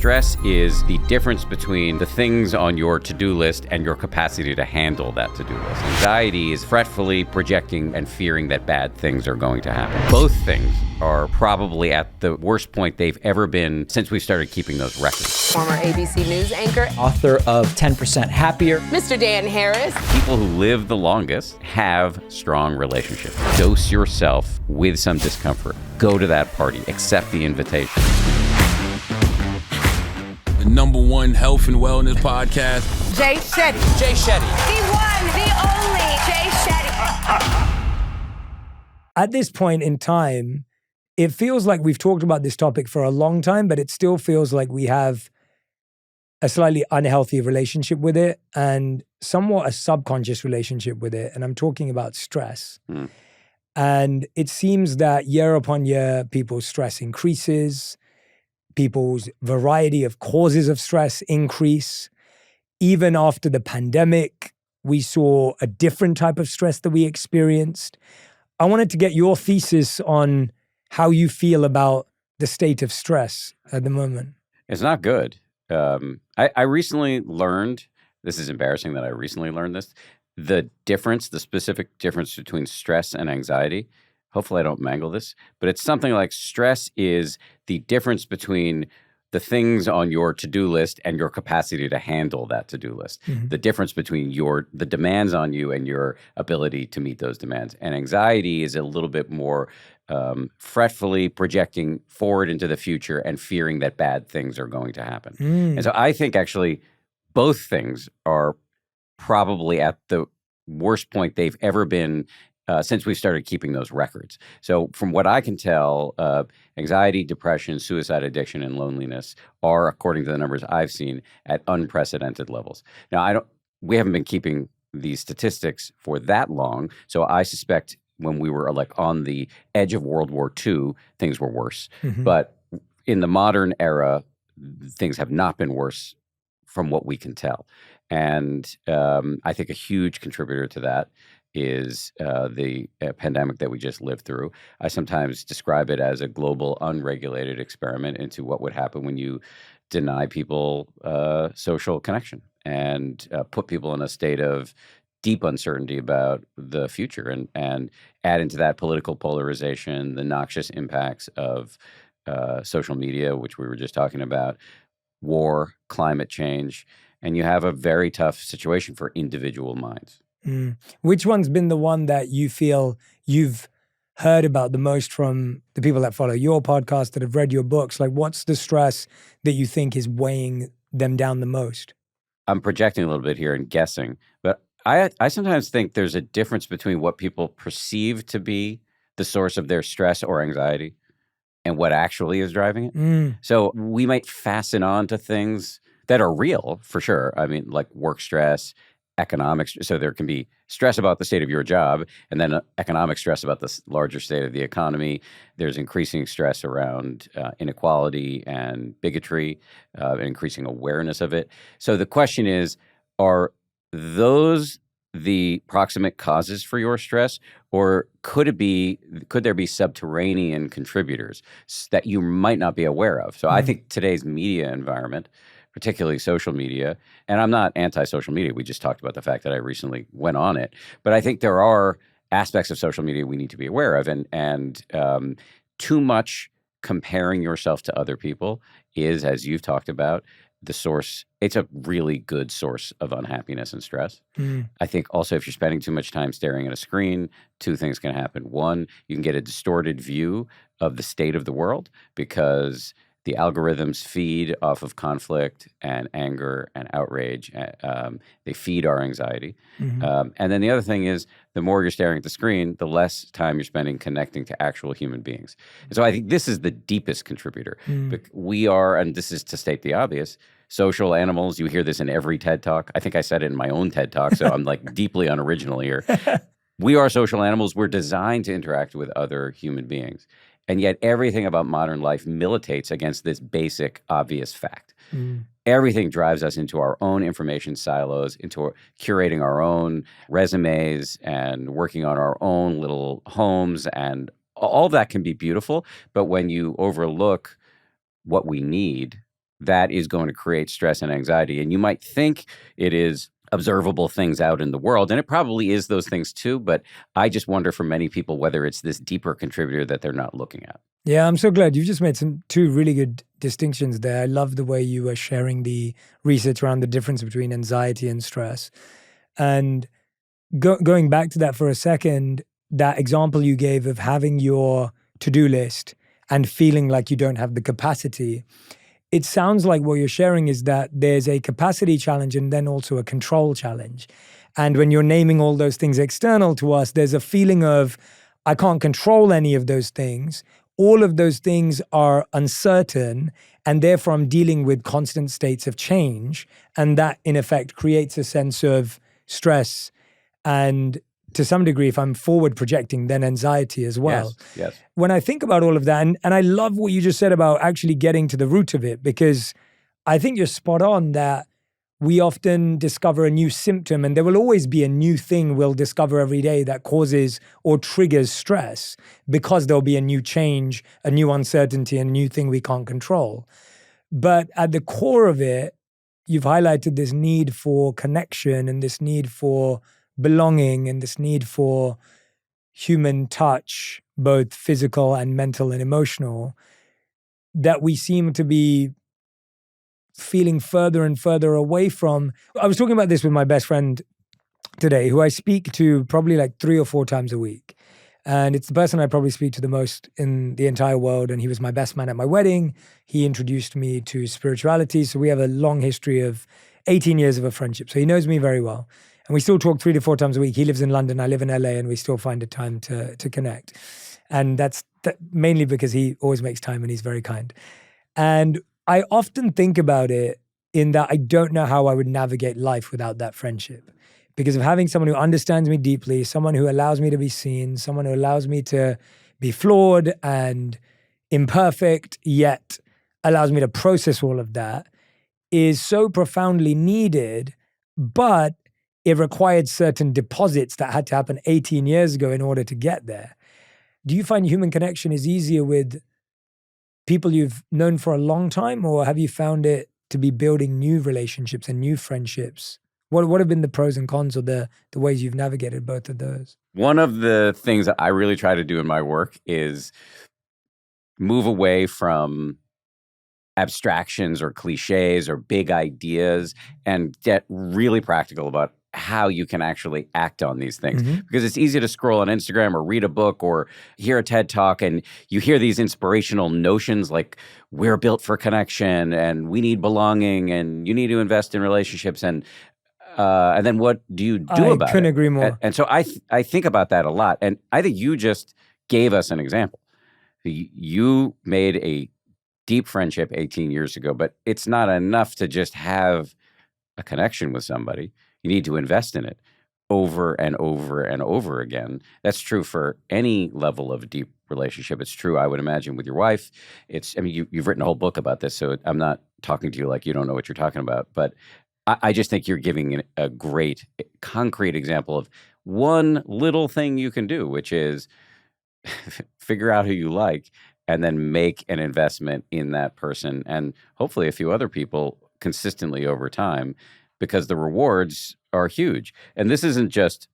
Stress is the difference between the things on your to-do list and your capacity to handle that to-do list. Anxiety is fretfully projecting and fearing that bad things are going to happen. Both things are probably at the worst point they've ever been since we started keeping those records. Former ABC News anchor, author of 10% Happier, Mr. Dan Harris. People who live the longest have strong relationships. Dose yourself with some discomfort. Go to that party. Accept the invitation. The #1 health and wellness podcast. Jay Shetty. Jay Shetty. The one, the only Jay Shetty. At this point in time, it feels like we've talked about this topic for a long time, but it still feels like we have a slightly unhealthy relationship with it and somewhat a subconscious relationship with it. And I'm talking about stress. And it seems that year upon year, people's stress increases, people's variety of causes of stress increase. Even after the pandemic, we saw a different type of stress that we experienced. I wanted to get your thesis on how you feel about the state of stress at the moment. It's not good. I recently learned, this is embarrassing that I recently learned this, the specific difference between stress and anxiety. Hopefully I don't mangle this, but it's something like stress is the difference between the things on your to-do list and your capacity to handle that to-do list. Mm-hmm. The difference between the demands on you and your ability to meet those demands. And anxiety is a little bit more fretfully projecting forward into the future and fearing that bad things are going to happen. And so I think actually both things are probably at the worst point they've ever been since we started keeping those records. So from what I can tell, anxiety, depression, suicide addiction, and loneliness are, according to the numbers I've seen, at unprecedented levels. Now, we haven't been keeping these statistics for that long, so I suspect when we were like on the edge of World War II, things were worse. Mm-hmm. But in the modern era, things have not been worse from what we can tell. And I think a huge contributor to that is the pandemic that we just lived through. I sometimes describe it as a global unregulated experiment into what would happen when you deny people social connection and put people in a state of deep uncertainty about the future and add into that political polarization, the noxious impacts of social media, which we were just talking about, war, climate change, and you have a very tough situation for individual minds. Which one's been the one that you feel you've heard about the most from the people that follow your podcast, that have read your books? Like, what's the stress that you think is weighing them down the most? I'm projecting a little bit here and guessing, but I sometimes think there's a difference between what people perceive to be the source of their stress or anxiety and what actually is driving it. So we might fasten on to things that are real, for sure. I mean, like work stress, economic. So there can be stress about the state of your job and then economic stress about the larger state of the economy. There's increasing stress around inequality and bigotry, increasing awareness of it. So the question is, are those the proximate causes for your stress, or could there be subterranean contributors that you might not be aware of? So I think today's media environment, particularly social media, and I'm not anti-social media. We just talked about the fact that I recently went on it. But I think there are aspects of social media we need to be aware of. And too much comparing yourself to other people is, as you've talked about, the source. It's a really good source of unhappiness and stress. I think also if you're spending too much time staring at a screen, two things can happen. One, you can get a distorted view of the state of the world because the algorithms feed off of conflict and anger and outrage. They feed our anxiety. And then the other thing is, the more you're staring at the screen, the less time you're spending connecting to actual human beings. And so I think this is the deepest contributor. We are, and this is to state the obvious, social animals. You hear this in every TED Talk. I think I said it in my own TED Talk, so I'm like deeply unoriginal here. We are social animals. We're designed to interact with other human beings. And yet everything about modern life militates against this basic, obvious fact. Everything drives us into our own information silos, into curating our own resumes and working on our own little homes. And all that can be beautiful. But when you overlook what we need that is going to create stress and anxiety. And you might think it is observable things out in the world, and it probably is those things too, but I just wonder for many people whether it's this deeper contributor that they're not looking at. Yeah, I'm so glad. You've just made two really good distinctions there. I love the way you were sharing the research around the difference between anxiety and stress. And going back to that for a second, that example you gave of having your to-do list and feeling like you don't have the capacity, it sounds like what you're sharing is that there's a capacity challenge and then also a control challenge. And when you're naming all those things external to us, there's a feeling of, I can't control any of those things. All of those things are uncertain, and therefore I'm dealing with constant states of change. And that, in effect, creates a sense of stress and, to some degree, if I'm forward projecting, then anxiety as well. Yes. When I think about all of that, and I love what you just said about actually getting to the root of it, because I think you're spot on that we often discover a new symptom, and there will always be a new thing we'll discover every day that causes or triggers stress because there'll be a new change, a new uncertainty, a new thing we can't control. But at the core of it, you've highlighted this need for connection and this need for belonging and this need for human touch, both physical and mental and emotional, that we seem to be feeling further and further away from. I was talking about this with my best friend today, who I speak to probably like 3 or 4 times a week. And it's the person I probably speak to the most in the entire world. And he was my best man at my wedding. He introduced me to spirituality. So we have a long history of 18 years of a friendship. So he knows me very well. And we still talk 3 to 4 times a week. He lives in London, I live in LA, and we still find a time to connect. And that's mainly because he always makes time and he's very kind. And I often think about it in that I don't know how I would navigate life without that friendship. Because of having someone who understands me deeply, someone who allows me to be seen, someone who allows me to be flawed and imperfect, yet allows me to process all of that, is so profoundly needed, but it required certain deposits that had to happen 18 years ago in order to get there. Do you find human connection is easier with people you've known for a long time, or have you found it to be building new relationships and new friendships? What have been the pros and cons or the ways you've navigated both of those? One of the things that I really try to do in my work is move away from abstractions or cliches or big ideas and get really practical about how you can actually act on these things. Mm-hmm. Because it's easy to scroll on Instagram or read a book or hear a TED Talk and you hear these inspirational notions like we're built for connection and we need belonging and you need to invest in relationships and then what do you do about it? I couldn't agree more. And so I think about that a lot. And I think you just gave us an example. You made a deep friendship 18 years ago, but it's not enough to just have a connection with somebody. You need to invest in it over and over and over again. That's true for any level of deep relationship. It's true, I would imagine, with your wife. You've written a whole book about this, so I'm not talking to you like you don't know what you're talking about. But I just think you're giving a great, concrete example of one little thing you can do, which is figure out who you like and then make an investment in that person and hopefully a few other people consistently over time, because the rewards are huge. And this isn't just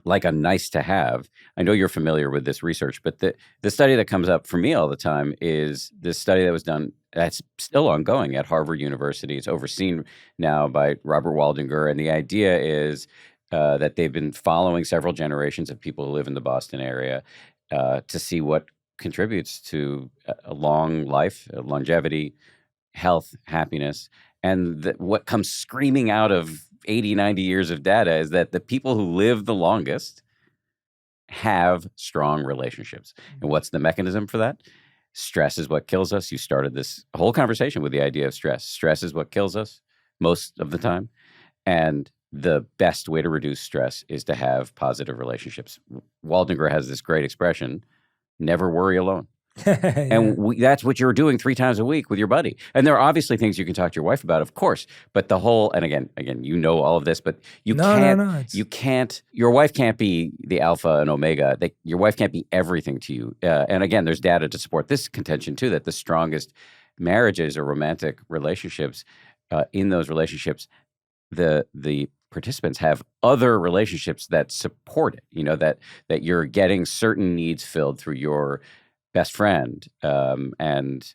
like a nice to have. I know you're familiar with this research, but the study that comes up for me all the time is this study that was done that's still ongoing at Harvard University. It's overseen now by Robert Waldinger. And the idea is that they've been following several generations of people who live in the Boston area to see what contributes to a long life, longevity, health, happiness. And what comes screaming out of 80, 90 years of data is that the people who live the longest have strong relationships. And what's the mechanism for that? Stress is what kills us. You started this whole conversation with the idea of stress. Stress is what kills us most of the time. And the best way to reduce stress is to have positive relationships. Waldinger has this great expression, never worry alone. Yeah. And that's what you're doing 3 times a week with your buddy. And there are obviously things you can talk to your wife about, of course. But the whole, and again, you know all of this, but you can't, your wife can't be the alpha and omega. Your wife can't be everything to you. And again, there's data to support this contention too, that the strongest marriages or romantic relationships, in those relationships, the participants have other relationships that support it. You know, that you're getting certain needs filled through your best friend, and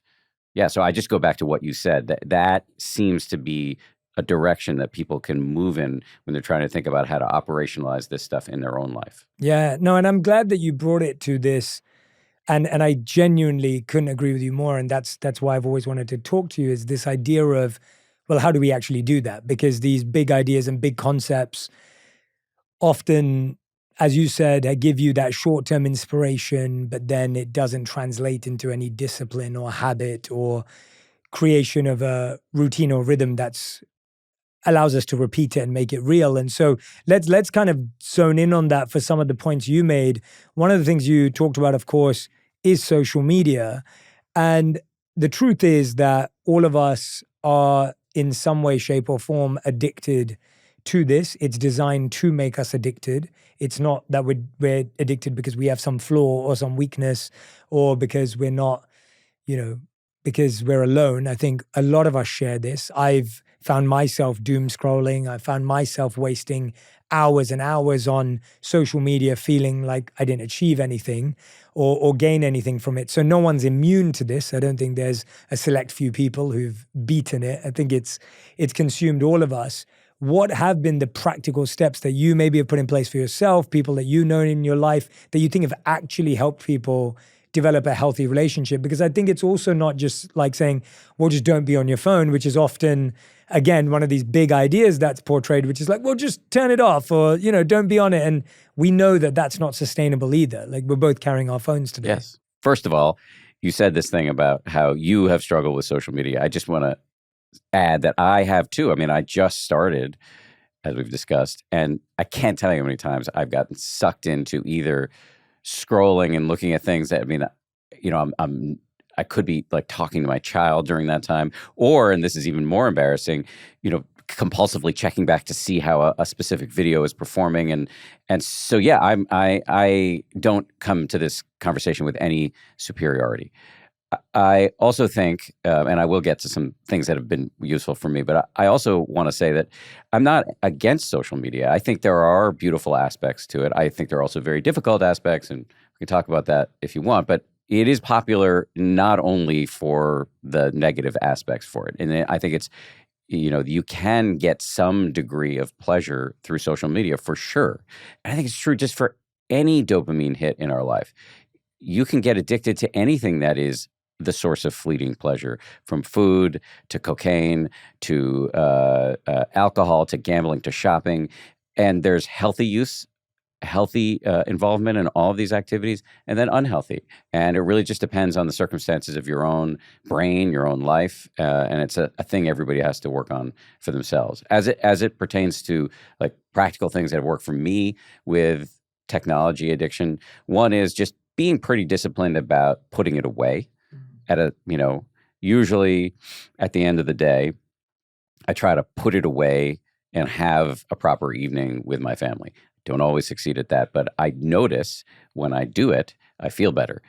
yeah. So I just go back to what you said. That seems to be a direction that people can move in when they're trying to think about how to operationalize this stuff in their own life. Yeah, no, and I'm glad that you brought it to this, and I genuinely couldn't agree with you more. And that's why I've always wanted to talk to you, is this idea of, well, how do we actually do that? Because these big ideas and big concepts often, as you said, give you that short-term inspiration, but then it doesn't translate into any discipline or habit or creation of a routine or rhythm that's allows us to repeat it and make it real. And so let's kind of zone in on that for some of the points you made. One of the things you talked about, of course, is social media. And the truth is that all of us are in some way, shape, or form addicted to this. It's designed to make us addicted. It's not that we're addicted because we have some flaw or some weakness, or because we're not, because we're alone. I think a lot of us share this. I've found myself doom scrolling. I found myself wasting hours and hours on social media, feeling like I didn't achieve anything or gain anything from it. So no one's immune to this. I don't think there's a select few people who've beaten it. I think it's consumed all of us. What have been the practical steps that you maybe have put in place for yourself, people that you know in your life, that you think have actually helped people develop a healthy relationship? Because I think it's also not just like saying, well, just don't be on your phone, which is often, again, one of these big ideas that's portrayed, which is like, well, just turn it off, or, don't be on it. And we know that that's not sustainable either. Like, we're both carrying our phones today. Yes. First of all, you said this thing about how you have struggled with social media. I just want to add that I have too. I mean, I just started, as we've discussed, and I can't tell you how many times I've gotten sucked into either scrolling and looking at things that, I could be like talking to my child during that time, or, and this is even more embarrassing, compulsively checking back to see how a specific video is performing. And so, yeah, I don't come to this conversation with any superiority. I also think, and I will get to some things that have been useful for me, but I also want to say that I'm not against social media. I think there are beautiful aspects to it. I think there are also very difficult aspects, and we can talk about that if you want, but it is popular not only for the negative aspects for it. And I think it's, you can get some degree of pleasure through social media for sure. And I think it's true just for any dopamine hit in our life. You can get addicted to anything that is the source of fleeting pleasure, from food to cocaine to alcohol to gambling to shopping. And there's healthy use, healthy involvement in all of these activities, and then unhealthy. And it really just depends on the circumstances of your own brain, your own life. And it's a thing everybody has to work on for themselves. As it pertains to like practical things that have worked for me with technology addiction, one is just being pretty disciplined about putting it away. Usually at the end of the day, I try to put it away and have a proper evening with my family. Don't always succeed at that, but I notice when I do it, I feel better.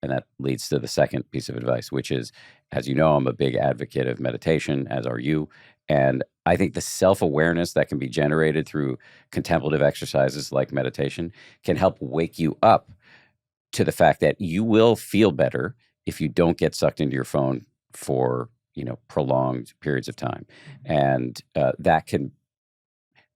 And that leads to the second piece of advice, which is, as you know, I'm a big advocate of meditation, as are you. And I think the self-awareness that can be generated through contemplative exercises like meditation can help wake you up to the fact that you will feel better if you don't get sucked into your phone for, prolonged periods of time. And the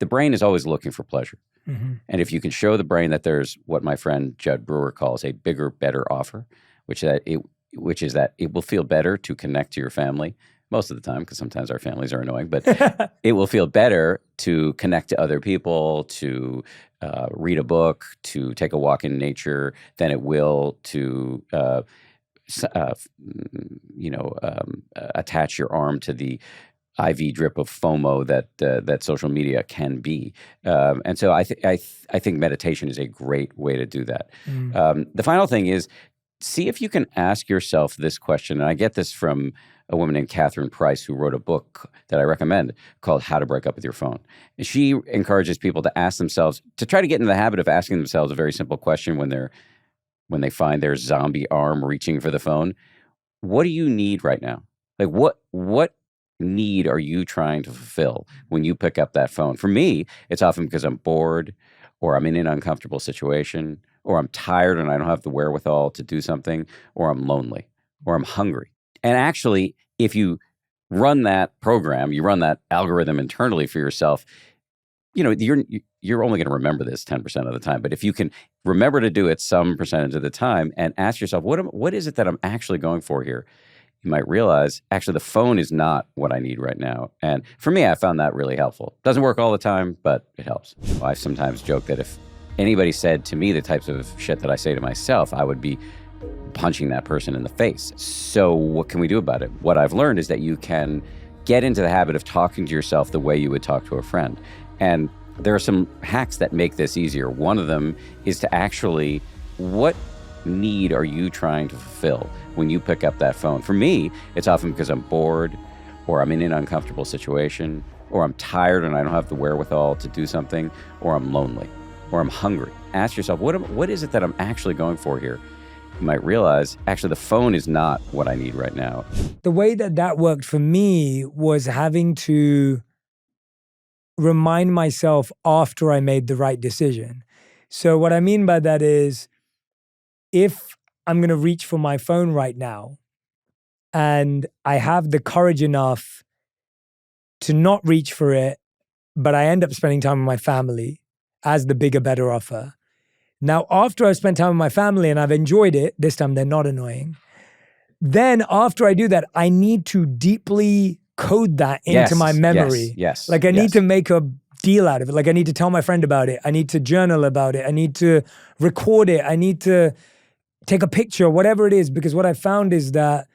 brain is always looking for pleasure. Mm-hmm. And if you can show the brain that there's what my friend Judd Brewer calls a bigger, better offer, which is that it will feel better to connect to your family most of the time, because sometimes our families are annoying, but it will feel better to connect to other people, to read a book, to take a walk in nature, than it will to attach your arm to the IV drip of FOMO that social media can be. And so I think meditation is a great way to do that. The final thing is, see if you can ask yourself this question. And I get this from a woman named Catherine Price, who wrote a book that I recommend called How to Break Up with Your Phone. And she encourages people to ask themselves, to try to get into the habit of asking themselves a very simple question when they find their zombie arm reaching for the phone. What do you need right now? Like what need are you trying to fulfill when you pick up that phone? For me, it's often because I'm bored or I'm in an uncomfortable situation or I'm tired and I don't have the wherewithal to do something or I'm lonely or I'm hungry. And actually, if you run that program, you run that algorithm internally for yourself, you're only going to remember this 10% of the time. But if you can remember to do it some percentage of the time and ask yourself, what is it that I'm actually going for here? You might realize, actually, the phone is not what I need right now. And for me, I found that really helpful. Doesn't work all the time, but it helps. I sometimes joke that if anybody said to me the types of shit that I say to myself, I would be punching that person in the face. So what can we do about it? What I've learned is that you can get into the habit of talking to yourself the way you would talk to a friend. And there are some hacks that make this easier. One of them is to actually, what need are you trying to fulfill when you pick up that phone? For me, it's often because I'm bored or I'm in an uncomfortable situation or I'm tired and I don't have the wherewithal to do something or I'm lonely or I'm hungry. Ask yourself, what is it that I'm actually going for here? You might realize, actually, the phone is not what I need right now. The way that worked for me was having to remind myself after I made the right decision. So what I mean by that is, if I'm going to reach for my phone right now and I have the courage enough to not reach for it, but I end up spending time with my family as the bigger, better offer. Now, after I've spent time with my family and I've enjoyed it, this time they're not annoying, then after I do that, I need to deeply code that into my memory. Yes. Like I need to make a deal out of it. Like I need to tell my friend about it. I need to journal about it. I need to record it. I need to take a picture, whatever it is, because what I found is that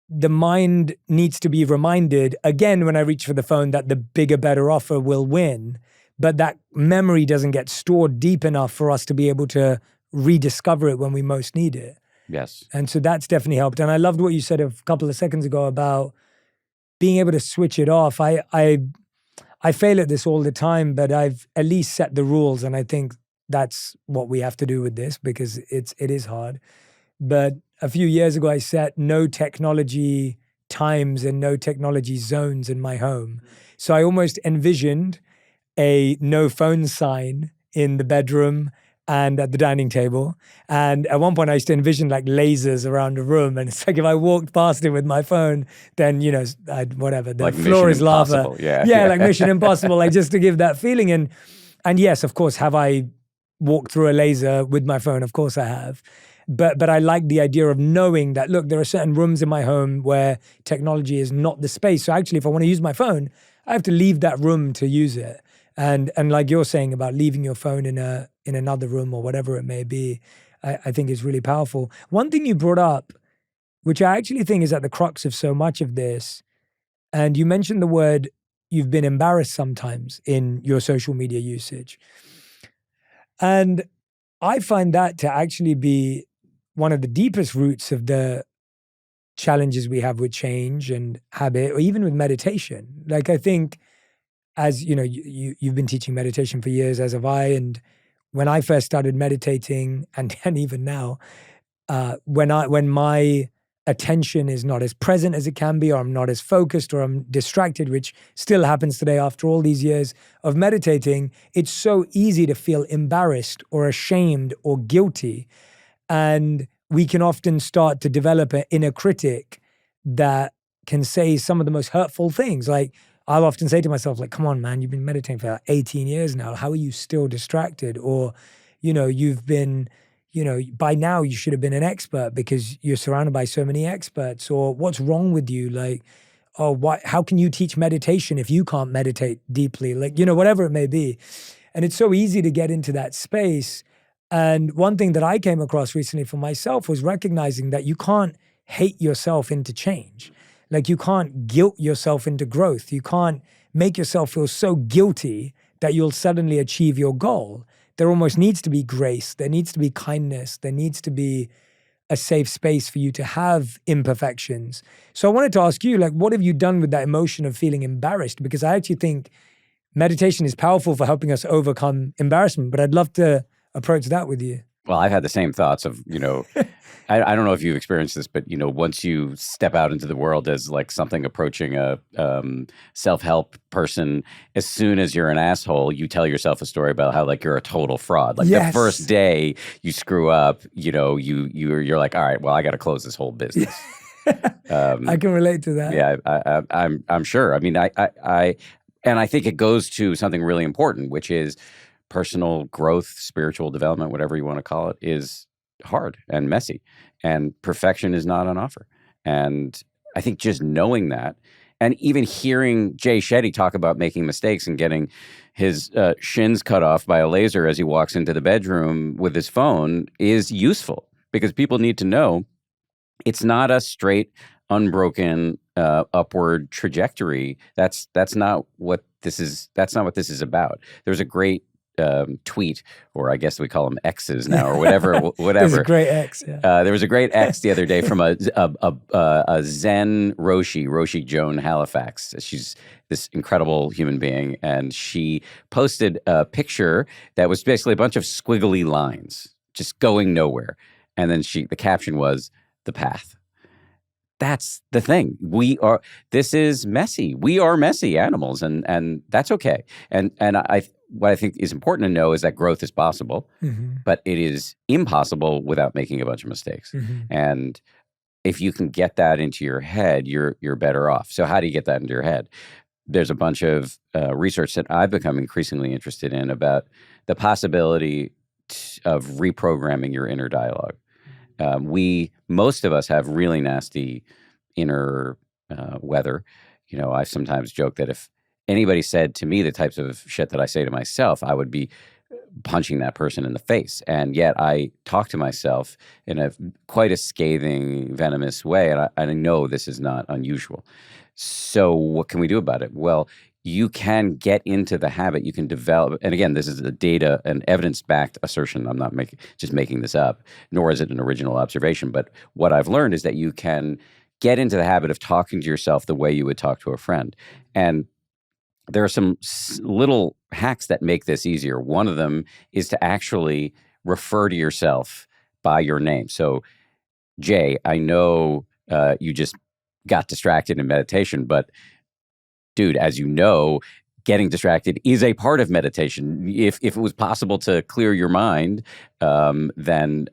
the mind needs to be reminded again when I reach for the phone that the bigger, better offer will win. But that memory doesn't get stored deep enough for us to be able to rediscover it when we most need it. Yes. And so that's definitely helped. And I loved what you said a couple of seconds ago about being able to switch it off. I fail at this all the time, but I've at least set the rules. And I think that's what we have to do with this because it is hard. But a few years ago, I set no technology times and no technology zones in my home. So I almost envisioned a no phone sign in the bedroom and at the dining table. And at one point I used to envision like lasers around the room. And it's like if I walked past it with my phone, then, whatever, the like floor is lava. Yeah. Like Mission Impossible, like just to give that feeling. And yes, of course, have I walked through a laser with my phone? Of course I have. But I like the idea of knowing that, look, there are certain rooms in my home where technology is not the space. So actually, if I want to use my phone, I have to leave that room to use it. And like you're saying about leaving your phone in another room or whatever it may be, I think is really powerful. One thing you brought up, which I actually think is at the crux of so much of this, and you mentioned the word you've been embarrassed sometimes in your social media usage. And I find that to actually be one of the deepest roots of the challenges we have with change and habit, or even with meditation. Like I think, as you know, you've been teaching meditation for years, as have I. And when I first started meditating, and even now, when my attention is not as present as it can be, or I'm not as focused, or I'm distracted, which still happens today after all these years of meditating, it's so easy to feel embarrassed or ashamed or guilty. And we can often start to develop an inner critic that can say some of the most hurtful things. Like, I'll often say to myself, like, come on, man, you've been meditating for like 18 years now. How are you still distracted? Or, you've been, by now you should have been an expert because you're surrounded by so many experts. Or what's wrong with you? Like, how can you teach meditation if you can't meditate deeply? Like, whatever it may be. And it's so easy to get into that space. And one thing that I came across recently for myself was recognizing that you can't hate yourself into change. Like you can't guilt yourself into growth. You can't make yourself feel so guilty that you'll suddenly achieve your goal. There almost needs to be grace. There needs to be kindness. There needs to be a safe space for you to have imperfections. So I wanted to ask you, like, what have you done with that emotion of feeling embarrassed? Because I actually think meditation is powerful for helping us overcome embarrassment, but I'd love to approach that with you. Well, I've had the same thoughts of, I don't know if you've experienced this, but once you step out into the world as like something approaching a self-help person, as soon as you're an asshole, you tell yourself a story about how like you're a total fraud. Like the first day you screw up, you're like, all right, well, I got to close this whole business. I can relate to that. Yeah, I'm sure. I mean, and I think it goes to something really important, which is personal growth, spiritual development, whatever you want to call it, is hard and messy, and perfection is not on offer. And I think just knowing that, and even hearing Jay Shetty talk about making mistakes and getting his shins cut off by a laser as he walks into the bedroom with his phone is useful, because people need to know it's not a straight, unbroken upward trajectory. That's not what this is. That's not what this is about. There's a great tweet, or I guess we call them X's now, or whatever. There's a great X. Yeah. There was a great X the other day from a Zen Roshi Joan Halifax. She's this incredible human being, and she posted a picture that was basically a bunch of squiggly lines just going nowhere, and then the caption was "the path." That's the thing. This is messy. We are messy animals, and that's okay. And what I think is important to know is that growth is possible, but it is impossible without making a bunch of mistakes. And if you can get that into your head, you're better off. So how do you get that into your head? There's a bunch of research that I've become increasingly interested in about the possibility of reprogramming your inner dialogue. Most of us have really nasty inner weather. I sometimes joke that if anybody said to me the types of shit that I say to myself, I would be punching that person in the face. And yet I talk to myself in quite a scathing, venomous way. And I know this is not unusual. So what can we do about it? Well, you can get into the habit. You can develop, and again, this is a data and evidence-backed assertion. I'm not just making this up, nor is it an original observation. But what I've learned is that you can get into the habit of talking to yourself the way you would talk to a friend. And there are some little hacks that make this easier. One of them is to actually refer to yourself by your name. So, Jay, I know you just got distracted in meditation, but dude, as you know, getting distracted is a part of meditation. If it was possible to clear your mind, then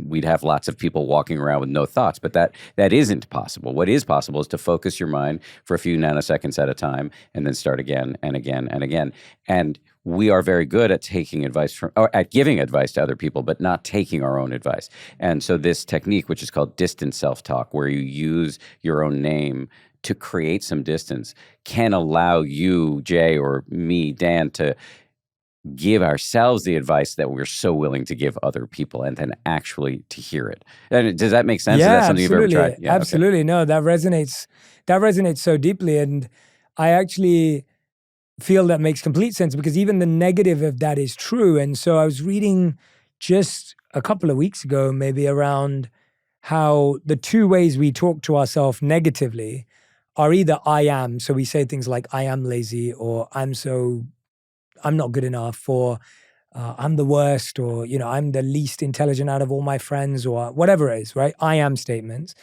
we'd have lots of people walking around with no thoughts. But that isn't possible. What is possible is to focus your mind for a few nanoseconds at a time, and then start again and again and again. And we are very good at taking advice or at giving advice to other people, but not taking our own advice. And so this technique, which is called distant self-talk, where you use your own name to create some distance, can allow you, Jay, or me, Dan, to give ourselves the advice that we're so willing to give other people, and then actually to hear it. And does that make sense? Yeah, is that something absolutely. You've ever tried? Yeah, absolutely. Okay. No, that resonates. That resonates so deeply. And I actually feel that makes complete sense, because even the negative of that is true. And so I was reading just a couple of weeks ago, maybe, around how the two ways we talk to ourselves negatively are either I am, so we say things like I am lazy, or I'm not good enough, or I'm the worst, or I'm the least intelligent out of all my friends, or whatever it is, right? I am statements.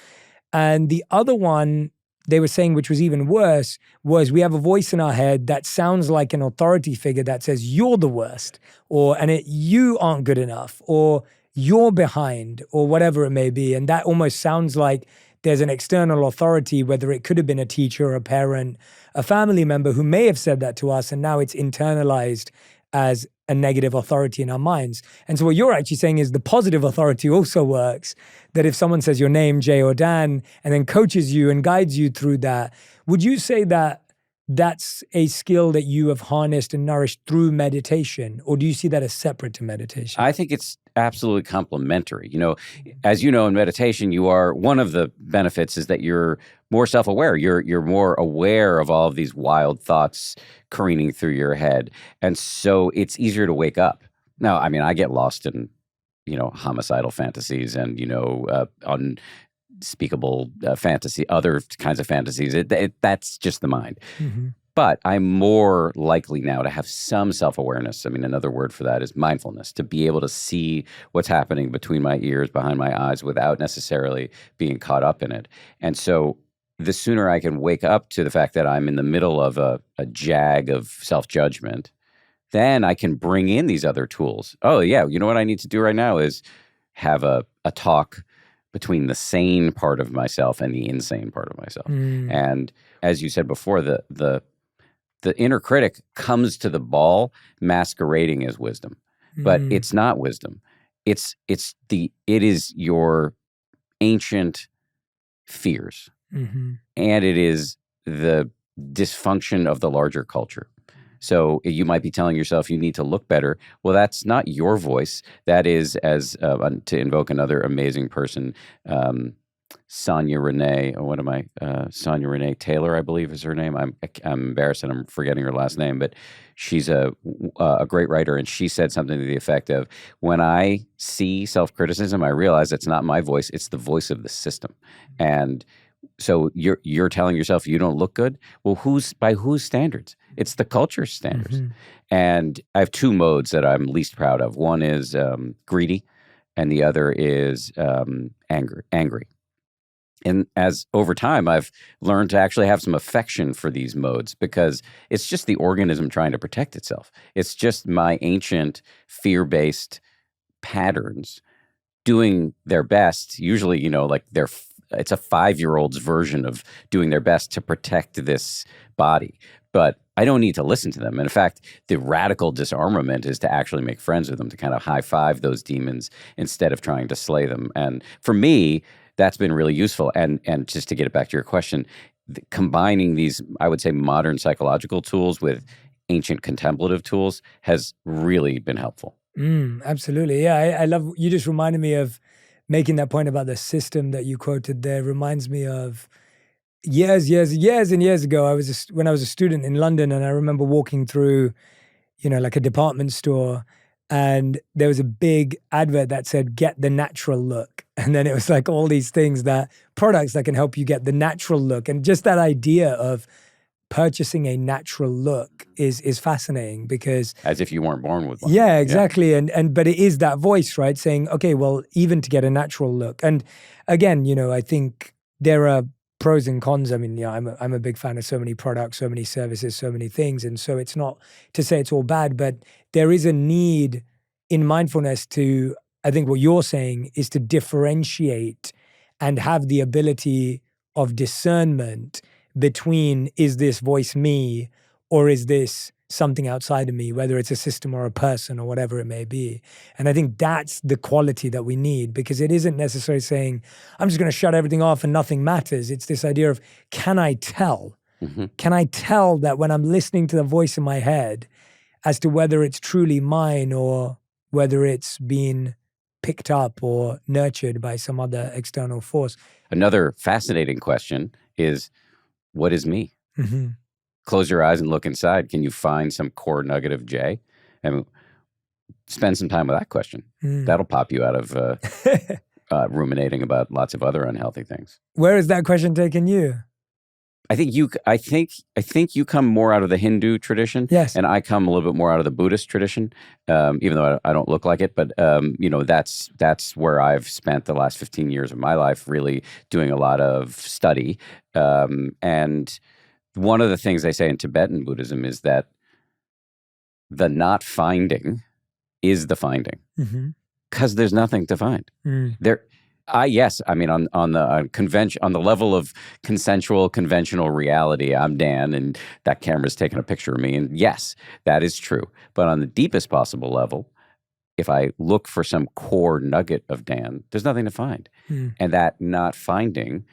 And the other one they were saying, which was even worse, was we have a voice in our head that sounds like an authority figure that says you're the worst, you aren't good enough, or you're behind, or whatever it may be. And that almost sounds like there's an external authority, whether it could have been a teacher, a parent, a family member who may have said that to us, and now it's internalized as a negative authority in our minds. And so what you're actually saying is the positive authority also works, that if someone says your name, Jay or Dan, and then coaches you and guides you through that, would you say that that's a skill that you have harnessed and nourished through meditation, or do you see that as separate to meditation? I think it's absolutely complementary. As you know, in meditation, one of the benefits is that you're more self-aware. You're more aware of all of these wild thoughts careening through your head. And so it's easier to wake up. Now, I mean, I get lost in, homicidal fantasies and, unspeakable fantasy, other kinds of fantasies. That's just the mind. Mm-hmm. But I'm more likely now to have some self-awareness. I mean, another word for that is mindfulness, to be able to see what's happening between my ears, behind my eyes, without necessarily being caught up in it. And so the sooner I can wake up to the fact that I'm in the middle of a jag of self-judgment, then I can bring in these other tools. Oh, yeah, you know what I need to do right now is have a talk between the sane part of myself and the insane part of myself. And as you said before, the inner critic comes to the ball masquerading as wisdom, but it's not wisdom. It is your ancient fears, and it is the dysfunction of the larger culture. So you might be telling yourself you need to look better. Well, that's not your voice. That is, as to invoke another amazing person, Sonia Renee. Sonia Renee Taylor, I believe is her name. I'm embarrassed and I'm forgetting her last name, but she's a great writer, and she said something to the effect of, when I see self-criticism, I realize it's not my voice; it's the voice of the system. And so you're telling yourself you don't look good. Well, by whose standards? It's the culture's standards. And I have two modes that I'm least proud of. One is greedy, and the other is angry. And as over time, I've learned to actually have some affection for these modes, because it's just the organism trying to protect itself. It's just my ancient fear-based patterns doing their best. Usually, like it's a 5-year-old's version of doing their best to protect this body. But I don't need to listen to them. And in fact, the radical disarmament is to actually make friends with them, to kind of high-five those demons instead of trying to slay them. And for me, that's been really useful. And just to get it back to your question, combining these, I would say, modern psychological tools with ancient contemplative tools has really been helpful. Absolutely. Yeah, I love, you just reminded me of making that point about the system that you quoted there. Reminds me of years and years ago, when I was a student in London, and I remember walking through, like a department store, and there was a big advert that said, "Get the natural look." And then it was like all these products that can help you get the natural look. And just that idea of purchasing a natural look is fascinating, because as if you weren't born with one. Yeah, exactly. Yeah. But it is that voice, right? Saying, okay, well, even to get a natural look. And again, I think there are pros and cons. I mean, I'm a big fan of so many products, so many services, so many things. And so it's not to say it's all bad, but there is a need in mindfulness to, I think what you're saying is to differentiate and have the ability of discernment between, is this voice me, or is this something outside of me, whether it's a system or a person or whatever it may be. And I think that's the quality that we need, because it isn't necessarily saying, I'm just going to shut everything off and nothing matters. It's this idea of, can I tell? Can I tell that when I'm listening to the voice in my head as to whether it's truly mine or whether it's been picked up or nurtured by some other external force? Another fascinating question is, what is me? Close your eyes and look inside. Can you find some core nugget of J? And spend some time with that question. That'll pop you out of ruminating about lots of other unhealthy things. Where has that question taken you? I think you come more out of the Hindu tradition. Yes. And I come a little bit more out of the Buddhist tradition, even though I don't look like it. But, that's where I've spent the last 15 years of my life, really doing a lot of study. And one of the things they say in Tibetan Buddhism is that the not finding is the finding, because there's nothing to find. Yes, I mean, on the level of consensual, conventional reality, I'm Dan, and that camera's taking a picture of me, and yes, that is true. But on the deepest possible level, if I look for some core nugget of Dan, there's nothing to find, and that not finding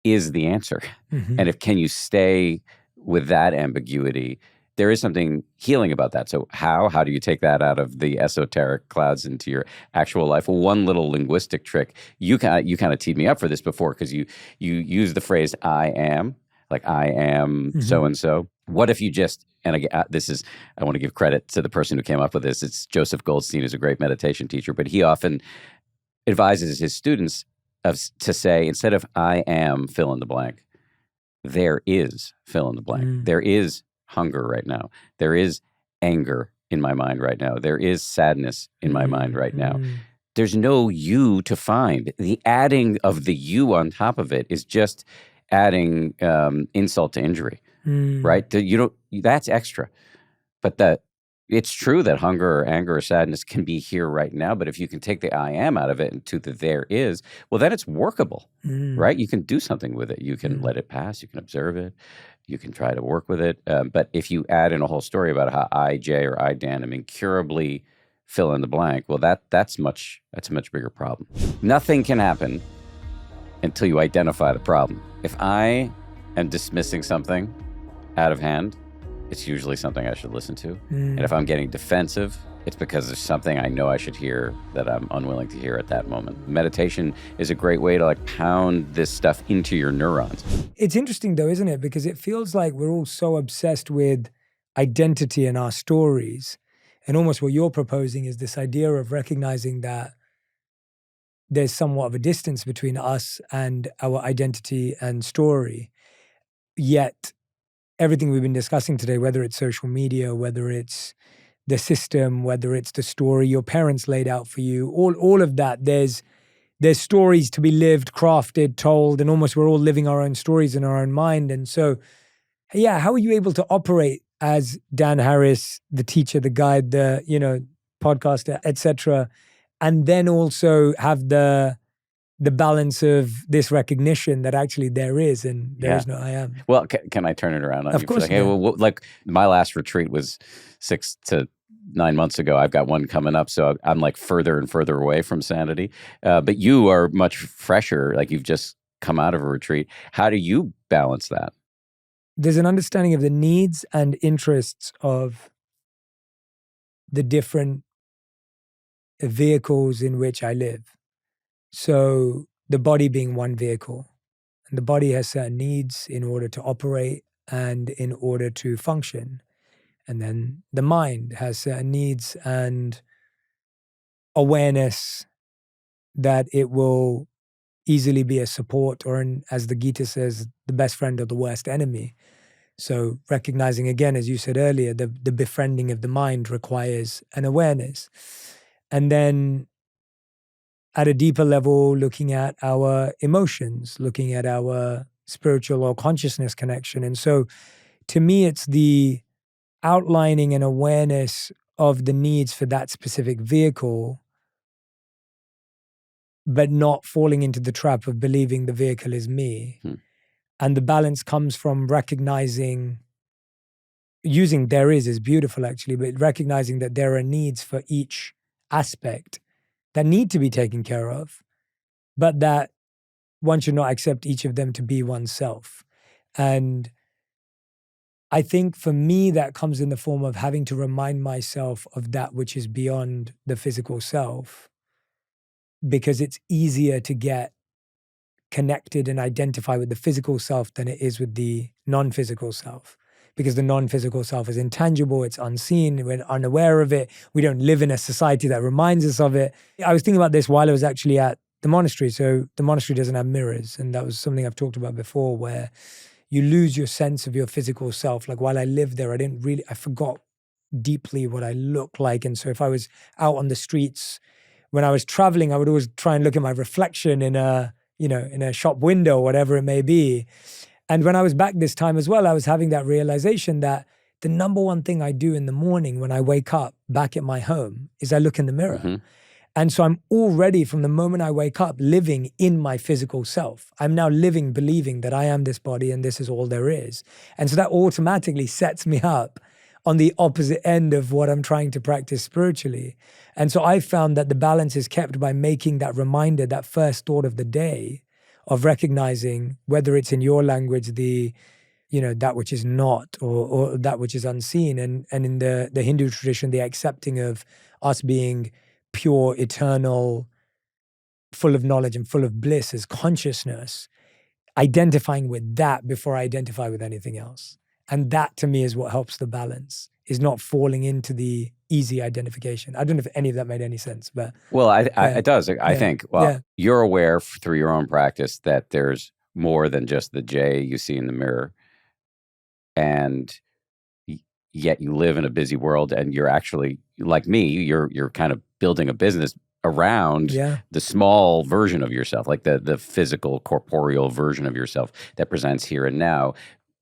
is the answer. And can you stay with that ambiguity? There is something healing about that. So how do you take that out of the esoteric clouds into your actual life? Well, one little linguistic trick, you kind of teed me up for this before, because you use the phrase "I am," like I am so and so. What if you just, and again, I want to give credit to the person who came up with this. It's Joseph Goldstein, who's a great meditation teacher, but he often advises his students to say, instead of "I am," fill in the blank, there is fill in the blank. There is hunger right now. There is anger in my mind right now. There is sadness in my mind right now. There's no you to find. The adding of the you on top of it is just adding insult to injury, right? That's extra. But it's true that hunger or anger or sadness can be here right now. But if you can take the I am out of it and to the there is, well, then it's workable, right? You can do something with it. You can let it pass. You can observe it. You can try to work with it. But if you add in a whole story about how I, Jay, or I, Dan, am incurably fill in the blank, well, that's a much bigger problem. Nothing can happen until you identify the problem. If I am dismissing something out of hand, it's usually something I should listen to. And if I'm getting defensive, it's because there's something I know I should hear that I'm unwilling to hear at that moment. Meditation is a great way to like pound this stuff into your neurons. It's interesting though, isn't it? Because it feels like we're all so obsessed with identity in our stories. And almost what you're proposing is this idea of recognizing that there's somewhat of a distance between us and our identity and story. Yet everything we've been discussing today, whether it's social media, whether it's the system, whether it's the story your parents laid out for you, all of that, there's stories to be lived, crafted, told, and almost we're all living our own stories in our own mind. And so, yeah, how are you able to operate as Dan Harris, the teacher, the guide, the, podcaster, etc., and then also have the balance of this recognition that actually there is and there is no I am. Well, can I turn it around on of you? Course, like, hey, well, like my last retreat was 6 to 9 months ago. I've got one coming up, so I'm like further and further away from sanity. But you are much fresher, like you've just come out of a retreat. How do you balance that? There's an understanding of the needs and interests of the different vehicles in which I live. So the body being one vehicle, and the body has certain needs in order to operate and in order to function. And then the mind has certain needs and awareness that it will easily be a support or, as the Gita says, the best friend or the worst enemy. So recognizing, again, as you said earlier, the befriending of the mind requires an awareness. And then at a deeper level, looking at our emotions, looking at our spiritual or consciousness connection. And so to me, it's the outlining and awareness of the needs for that specific vehicle, but not falling into the trap of believing the vehicle is me. And the balance comes from recognizing, using there is beautiful actually, but recognizing that there are needs for each aspect that need to be taken care of, but that one should not accept each of them to be oneself. And I think for me, that comes in the form of having to remind myself of that which is beyond the physical self, because it's easier to get connected and identify with the physical self than it is with the non-physical self. Because the non-physical self is intangible, it's unseen, we're unaware of it, we don't live in a society that reminds us of it. I was thinking about this while I was actually at the monastery. So the monastery doesn't have mirrors, and that was something I've talked about before, where you lose your sense of your physical self. Like while I lived there, I forgot deeply what I looked like. And so if I was out on the streets, when I was traveling, I would always try and look at my reflection in a shop window, whatever it may be. And when I was back this time as well, I was having that realization that the number one thing I do in the morning when I wake up back at my home is I look in the mirror. And so I'm already, from the moment I wake up, living in my physical self. I'm now living, believing that I am this body and this is all there is. And so that automatically sets me up on the opposite end of what I'm trying to practice spiritually. And so I found that the balance is kept by making that reminder, that first thought of the day, of recognizing, whether it's in your language, that which is not, or that which is unseen. And in the Hindu tradition, the accepting of us being pure, eternal, full of knowledge and full of bliss as consciousness, identifying with that before I identify with anything else. And that to me is what helps the balance, is not falling into the easy identification. I don't know if any of that made any sense, but... Well, it does. I think, you're aware through your own practice that there's more than just the Jay you see in the mirror. And yet you live in a busy world, and you're actually, like me, you're kind of building a business around the small version of yourself, like the physical, corporeal version of yourself that presents here and now,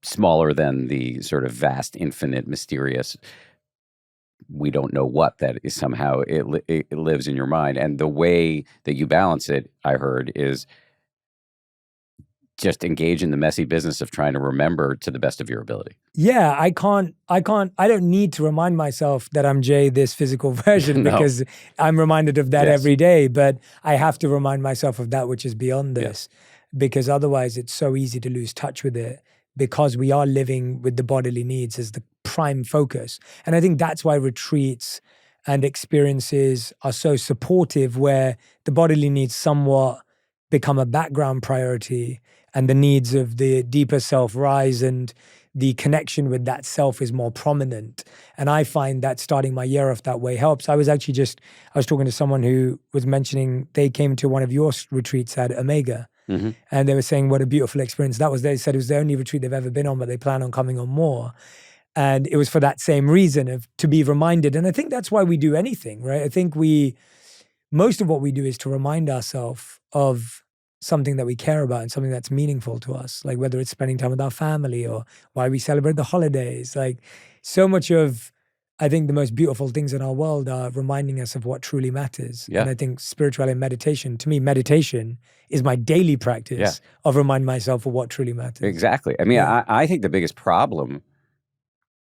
smaller than the sort of vast, infinite, mysterious, we don't know what that is. Somehow it lives in your mind. And the way that you balance it, I heard, is just engage in the messy business of trying to remember to the best of your ability. Yeah, I don't need to remind myself that I'm Jay, this physical version, No. because I'm reminded of that Yes. every day. But I have to remind myself of that which is beyond this, because otherwise it's so easy to lose touch with it, because we are living with the bodily needs as the prime focus. And I think that's why retreats and experiences are so supportive, where the bodily needs somewhat become a background priority and the needs of the deeper self rise, and the connection with that self is more prominent. And I find that starting my year off that way helps. I was talking to someone who was mentioning they came to one of your retreats at Omega. Mm-hmm. And they were saying what a beautiful experience that was. They said it was the only retreat they've ever been on, but they plan on coming on more. And it was for that same reason, to be reminded. And I think that's why we do anything, right? I think most of what we do is to remind ourselves of something that we care about and something that's meaningful to us, like whether it's spending time with our family or why we celebrate the holidays. Like, so much of, I think, the most beautiful things in our world are reminding us of what truly matters. Yeah. And I think spirituality and meditation, to me, meditation is my daily practice of reminding myself of what truly matters. Exactly. I mean, I think the biggest problem,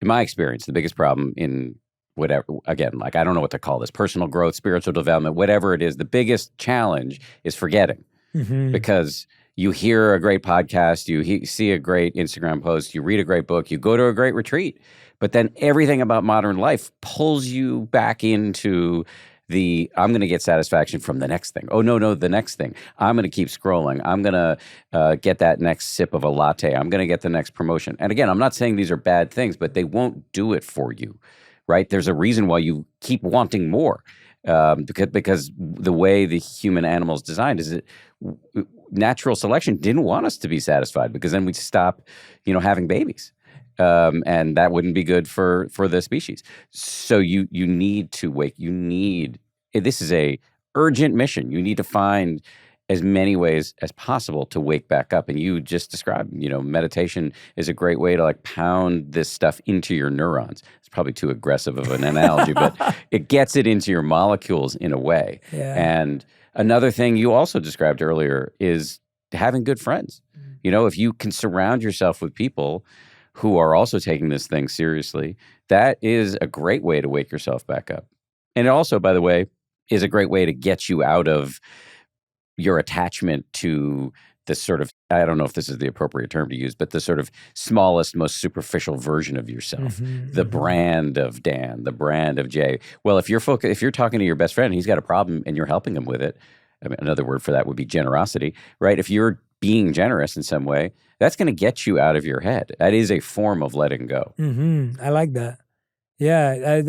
in my experience, the biggest problem in whatever, again, like, I don't know what to call this, personal growth, spiritual development, whatever it is, the biggest challenge is forgetting. Mm-hmm. Because you hear a great podcast, you see a great Instagram post, you read a great book, you go to a great retreat, but then everything about modern life pulls you back into I'm going to get satisfaction from the next thing. Oh, no, the next thing. I'm going to keep scrolling. I'm going to get that next sip of a latte. I'm going to get the next promotion. And again, I'm not saying these are bad things, but they won't do it for you, right? There's a reason why you keep wanting more. Because the way the human animal is designed is that natural selection didn't want us to be satisfied, because then we'd stop, having babies. And that wouldn't be good for the species. So you need to wake. This is a urgent mission. You need to find as many ways as possible to wake back up. And you just described, meditation is a great way to like pound this stuff into your neurons. It's probably too aggressive of an analogy, but it gets it into your molecules in a way. Yeah. And another thing you also described earlier is having good friends. If you can surround yourself with people who are also taking this thing seriously, that is a great way to wake yourself back up. And it also, by the way, is a great way to get you out of your attachment to this sort of, I don't know if this is the appropriate term to use, but the sort of smallest, most superficial version of yourself, the brand of Dan, the brand of Jay. Well, if you're talking to your best friend and he's got a problem and you're helping him with it, I mean, another word for that would be generosity, right? If you're being generous in some way, that's going to get you out of your head. That is a form of letting go. Mm-hmm. I like that. Yeah,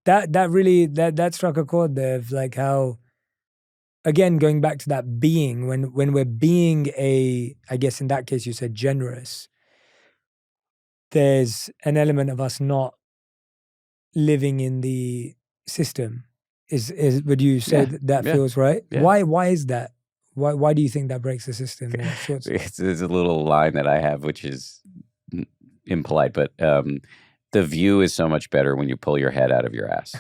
that really struck a chord there, of like how, again, going back to that being, when we're being I guess in that case you said generous, there's an element of us not living in the system. Would you say that feels right? Yeah. Why is that? Why do you think that breaks the system? It's a little line that I have, which is impolite, but the view is so much better when you pull your head out of your ass.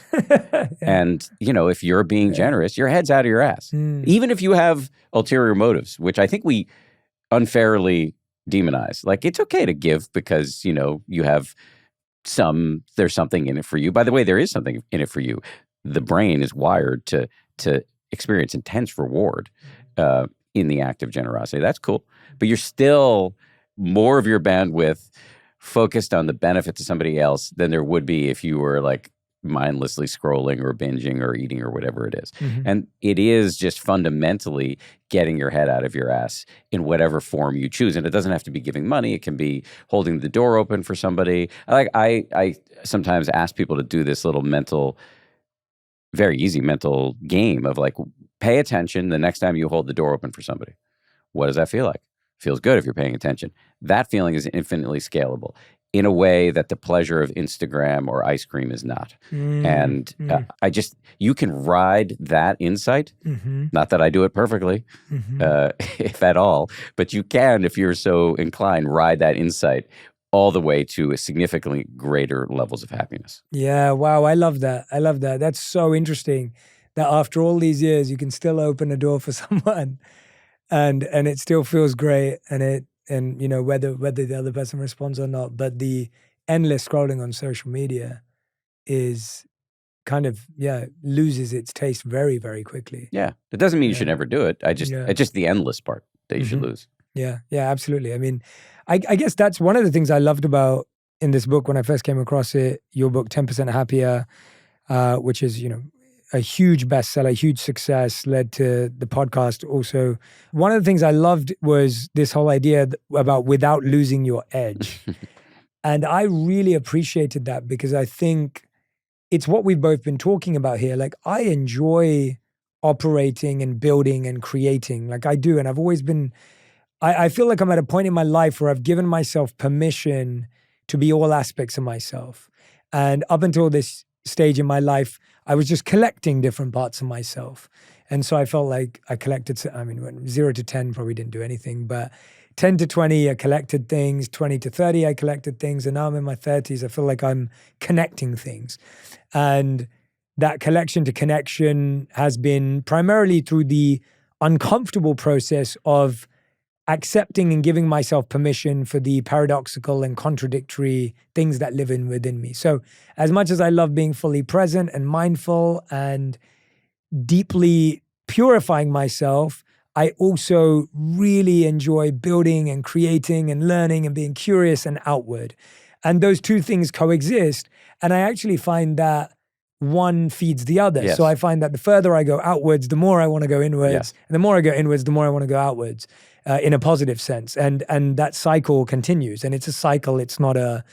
And, if you're being generous, your head's out of your ass. Even if you have ulterior motives, which I think we unfairly demonize. Like, it's okay to give because, you have there's something in it for you. By the way, there is something in it for you. The brain is wired to experience intense reward in the act of generosity. That's cool. But you're still more of your bandwidth focused on the benefit to somebody else than there would be if you were like mindlessly scrolling or binging or eating or whatever it is. Mm-hmm. And it is just fundamentally getting your head out of your ass in whatever form you choose. And it doesn't have to be giving money. It can be holding the door open for somebody. I sometimes ask people to do this little very easy mental game of like, pay attention the next time you hold the door open for somebody. What does that feel like? feels good if you're paying attention. That feeling is infinitely scalable in a way that the pleasure of Instagram or ice cream is not. And you can ride that insight. Not that I do it perfectly, if at all, but you can, if you're so inclined, ride that insight all the way to a significantly greater levels of happiness. Yeah, wow, I love that. I love that. That's so interesting that after all these years, you can still open a door for someone and it still feels great, and you know, whether the other person responds or not. But the endless scrolling on social media is kind of, loses its taste very, very quickly. Yeah. It doesn't mean you should never do it. It's just the endless part that you should lose. Yeah, absolutely. I mean, I guess that's one of the things I loved about in this book when I first came across it, your book, 10% Happier, which is, you know, a huge bestseller, huge success, led to the podcast also. One of the things I loved was this whole idea about without losing your edge. And I really appreciated that because I think it's what we've both been talking about here. Like, I enjoy operating and building and creating. Like, I do. And I've always been, I feel like I'm at a point in my life where I've given myself permission to be all aspects of myself. And up until this stage in my life, I was just collecting different parts of myself. And so I felt like I collected, 0 to 10 probably didn't do anything, but 10 to 20, I collected things. 20 to 30, I collected things. And now I'm in my 30s, I feel like I'm connecting things. And that collection to connection has been primarily through the uncomfortable process of accepting and giving myself permission for the paradoxical and contradictory things that live within me. So as much as I love being fully present and mindful and deeply purifying myself, I also really enjoy building and creating and learning and being curious and outward. And those two things coexist. And I actually find that one feeds the other. Yes. So I find that the further I go outwards, the more I want to go inwards. Yeah. And the more I go inwards, the more I want to go outwards. In a positive sense, and that cycle continues, and it's a cycle. It's not a,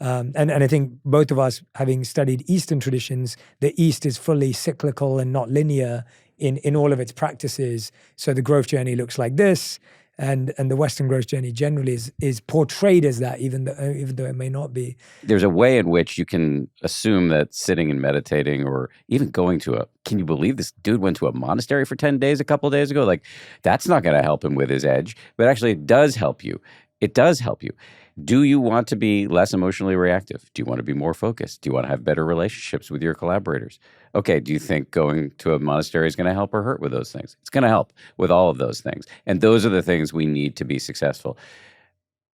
and I think both of us, having studied Eastern traditions, the East is fully cyclical and not linear in all of its practices. So the growth journey looks like this, and the Western growth journey generally is portrayed as that, even though it may not be. There's a way in which you can assume that sitting and meditating, or even going to can you believe this dude went to a monastery for 10 days a couple of days ago? Like, that's not going to help him with his edge, but actually it does help you. It does help you. Do you want to be less emotionally reactive? Do you want to be more focused? Do you want to have better relationships with your collaborators? Okay, do you think going to a monastery is going to help or hurt with those things? It's going to help with all of those things. And those are the things we need to be successful.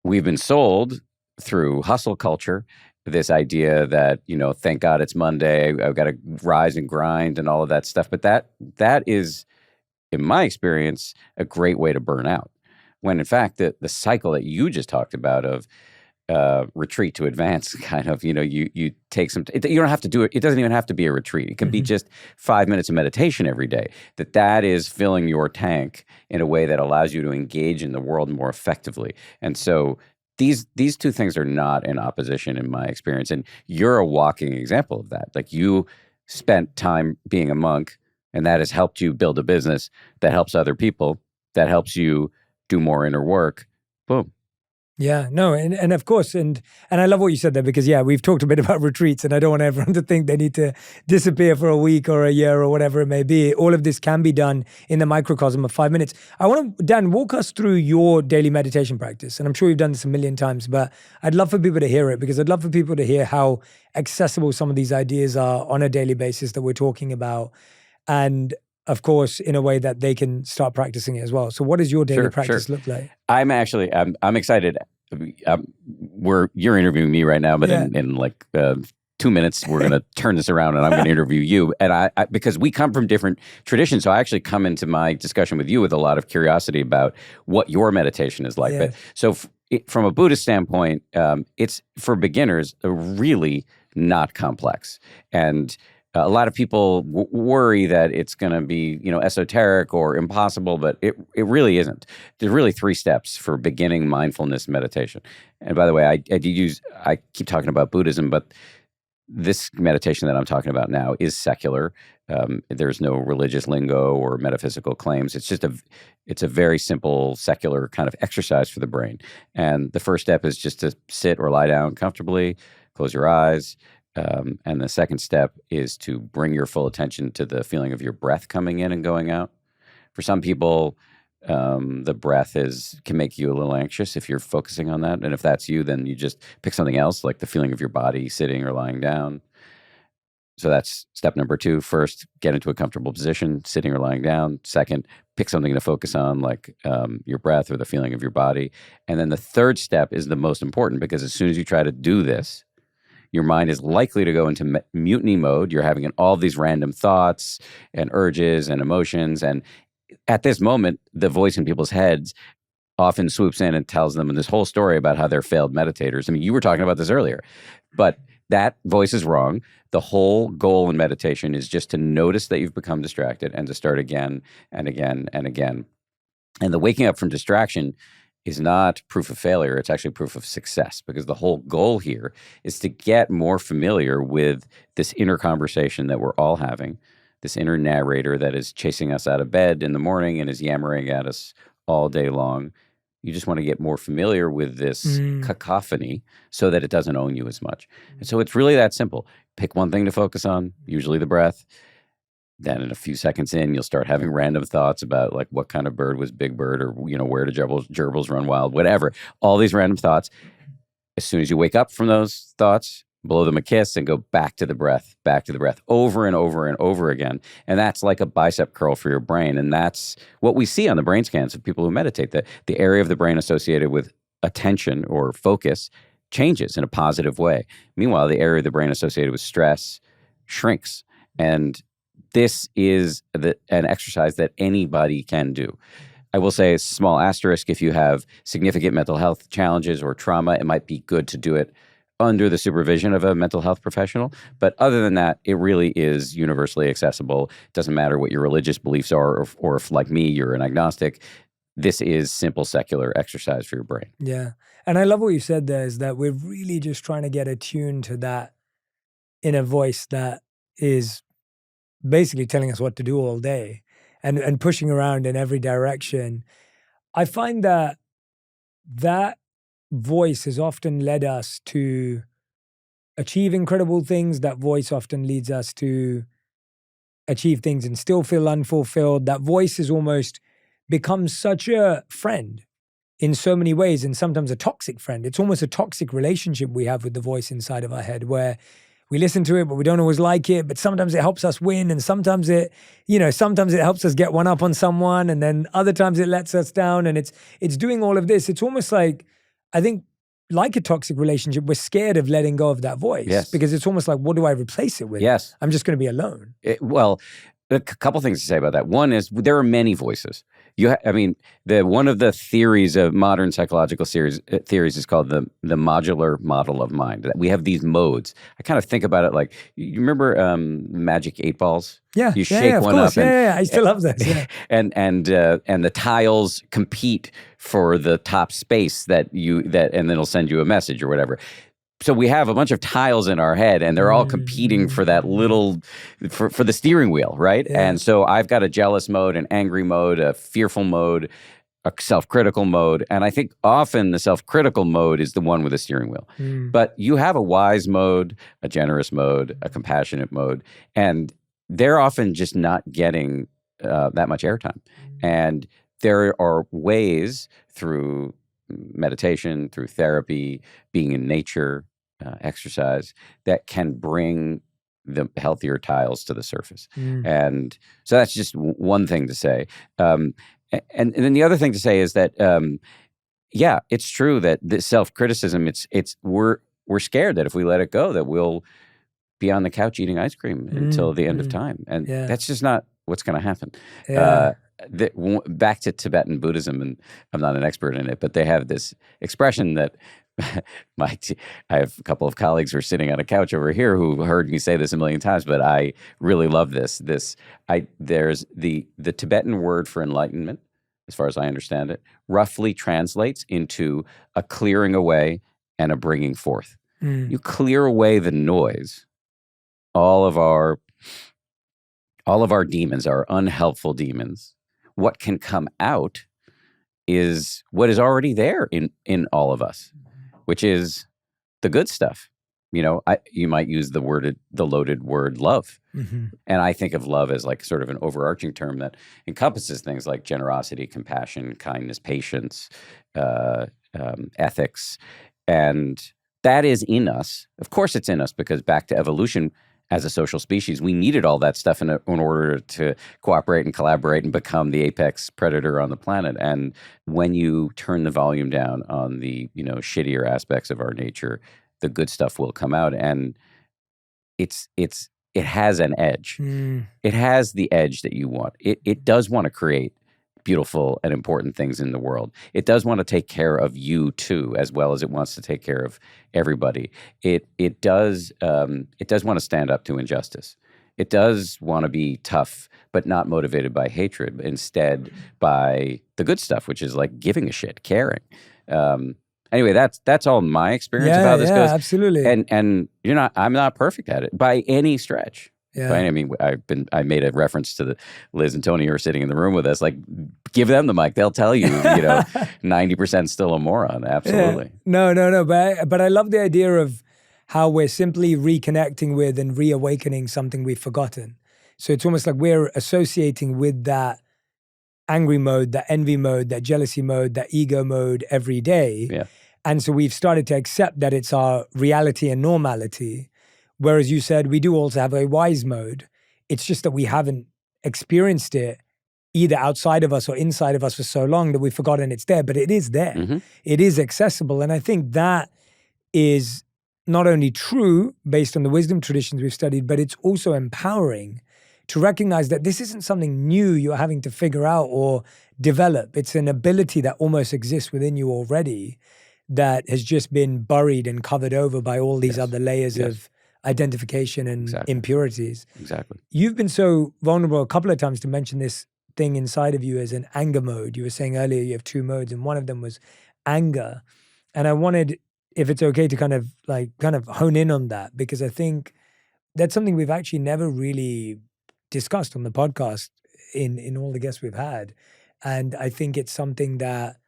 We've been sold through hustle culture this idea that, you know, thank God it's Monday, I've got to rise and grind and all of that stuff. But that is, in my experience, a great way to burn out. When in fact, the cycle that you just talked about of retreat to advance, kind of, you know, you take some, you don't have to do it. It doesn't even have to be a retreat. It can be just 5 minutes of meditation every day. That is filling your tank in a way that allows you to engage in the world more effectively. And so these two things are not in opposition in my experience. And you're a walking example of that. Like, you spent time being a monk, and that has helped you build a business that helps other people, that helps you do more inner work. Boom. Yeah, no, and of course, and I love what you said there, because we've talked a bit about retreats, and I don't want everyone to think they need to disappear for a week or a year or whatever it may be. All of this can be done in the microcosm of 5 minutes. I want to, Dan, walk us through your daily meditation practice, and I'm sure you've done this a million times, but I'd love for people to hear it, because I'd love for people to hear how accessible some of these ideas are on a daily basis that we're talking about, and of course, in a way that they can start practicing it as well. So what does your daily practice look like? I'm excited. You're interviewing me right now, but in like 2 minutes, we're going to turn this around and I'm going to interview you. And I because we come from different traditions, so I actually come into my discussion with you with a lot of curiosity about what your meditation is like. But so from a Buddhist standpoint, it's for beginners really not complex. And a lot of people worry that it's going to be, you know, esoteric or impossible, but it really isn't. There's really 3 steps for beginning mindfulness meditation. And by the way, I keep talking about Buddhism, but this meditation that I'm talking about now is secular. There's no religious lingo or metaphysical claims. It's a very simple secular kind of exercise for the brain. And the first step is just to sit or lie down comfortably, close your eyes. And the second step is to bring your full attention to the feeling of your breath coming in and going out. For some people, the breath can make you a little anxious if you're focusing on that. And if that's you, then you just pick something else, like the feeling of your body sitting or lying down. So that's step number 2. First, get into a comfortable position, sitting or lying down. Second, pick something to focus on, like your breath or the feeling of your body. And then the third step is the most important, because as soon as you try to do this, your mind is likely to go into mutiny mode. You're having all these random thoughts and urges and emotions. And at this moment, the voice in people's heads often swoops in and tells them this whole story about how they're failed meditators. I mean, you were talking about this earlier, but that voice is wrong. The whole goal in meditation is just to notice that you've become distracted and to start again and again and again. And the waking up from distraction is not proof of failure. It's actually proof of success, because the whole goal here is to get more familiar with this inner conversation that we're all having, this inner narrator that is chasing us out of bed in the morning and is yammering at us all day long. You just want to get more familiar with this cacophony so that it doesn't own you as much. And so it's really that simple. Pick one thing to focus on, usually the breath. Then in a few seconds in, you'll start having random thoughts about like what kind of bird was Big Bird, or, where do gerbils run wild, whatever. All these random thoughts. As soon as you wake up from those thoughts, blow them a kiss and go back to the breath, over and over and over again. And that's like a bicep curl for your brain. And that's what we see on the brain scans of people who meditate. The area of the brain associated with attention or focus changes in a positive way. Meanwhile, the area of the brain associated with stress shrinks. And this is an exercise that anybody can do. I will say a small asterisk: if you have significant mental health challenges or trauma, it might be good to do it under the supervision of a mental health professional. But other than that, it really is universally accessible. It doesn't matter what your religious beliefs are, or if, like me, you're an agnostic. This is simple secular exercise for your brain. Yeah. And I love what you said there, is that we're really just trying to get attuned to that inner voice that is basically telling us what to do all day and pushing around in every direction. I find that voice has often led us to achieve incredible things. That voice often leads us to achieve things and still feel unfulfilled. That voice has almost become such a friend in so many ways, and sometimes a toxic friend. It's almost a toxic relationship we have with the voice inside of our head, where we listen to it, but we don't always like it. But sometimes it helps us win, and sometimes it helps us get one up on someone, and then other times it lets us down. And it's doing all of this. It's almost like, I think, like a toxic relationship, we're scared of letting go of that voice. Yes. Because it's almost like, what do I replace it with? Yes. I'm just going to be alone. Well, a couple things to say about that. One is there are many voices. One of the theories of modern psychological theories is called the modular model of mind. We have these modes. I kind of think about it like, you remember Magic 8 balls? Yeah, you shake of one course. up. I still love this. Yeah. and the tiles compete for the top space and then it'll send you a message or whatever. So we have a bunch of tiles in our head, and they're all competing for that for the steering wheel, right? Yeah. And so I've got a jealous mode, an angry mode, a fearful mode, a self-critical mode. And I think often the self-critical mode is the one with a steering wheel. But you have a wise mode, a generous mode, a compassionate mode, and they're often just not getting that much airtime. And there are ways through meditation, through therapy, being in nature, exercise, that can bring the healthier tiles to the surface. And so that's just one thing to say. And then the other thing to say is that, it's true that the self-criticism, we're scared that if we let it go, that we'll be on the couch eating ice cream until the end of time. And that's just not what's going to happen. Yeah. Back to Tibetan Buddhism, and I'm not an expert in it, but they have this expression that I have a couple of colleagues who are sitting on a couch over here who heard me say this a million times, but I really love this. There's the Tibetan word for enlightenment, as far as I understand it, roughly translates into a clearing away and a bringing forth. You clear away the noise all of our demons, our unhelpful demons, what can come out is what is already there in all of us, which is the good stuff. You know, you might use the loaded word love. Mm-hmm. And I think of love as like sort of an overarching term that encompasses things like generosity, compassion, kindness, patience, ethics. And that is in us. Of course it's in us, because back to evolution, as a social species, we needed all that stuff in order to cooperate and collaborate and become the apex predator on the planet. And when you turn the volume down on the, shittier aspects of our nature, the good stuff will come out. And it has an edge. It has the edge that you want. It does want to create beautiful and important things in the world. It does want to take care of you too, as well as it wants to take care of everybody. It does want to stand up to injustice. It does want to be tough, but not motivated by hatred, but instead by the good stuff, which is like giving a shit, caring. Anyway, that's all my experience of how this goes. Absolutely. And I'm not perfect at it by any stretch. Yeah. Right? I mean, I made a reference to Liz and Tony who are sitting in the room with us. Like, give them the mic; they'll tell you. 90% still a moron. Absolutely. Yeah. No. But I love the idea of how we're simply reconnecting with and reawakening something we've forgotten. So it's almost like we're associating with that angry mode, that envy mode, that jealousy mode, that ego mode every day. Yeah. And so we've started to accept that it's our reality and normality. Whereas you said we do also have a wise mode. It's just that we haven't experienced it either outside of us or inside of us for so long that we've forgotten it's there, but it is there. Mm-hmm. It is accessible. And I think that is not only true based on the wisdom traditions we've studied, but it's also empowering to recognize that this isn't something new you're having to figure out or develop. It's an ability that almost exists within you already that has just been buried and covered over by all these other layers of identification and impurities. Exactly. You've been so vulnerable a couple of times to mention this thing inside of you as an anger mode. You were saying earlier you have two modes, and one of them was anger. And I wanted, if it's okay, to kind of hone in on that, because I think that's something we've actually never really discussed on the podcast in all the guests we've had. And I think it's something that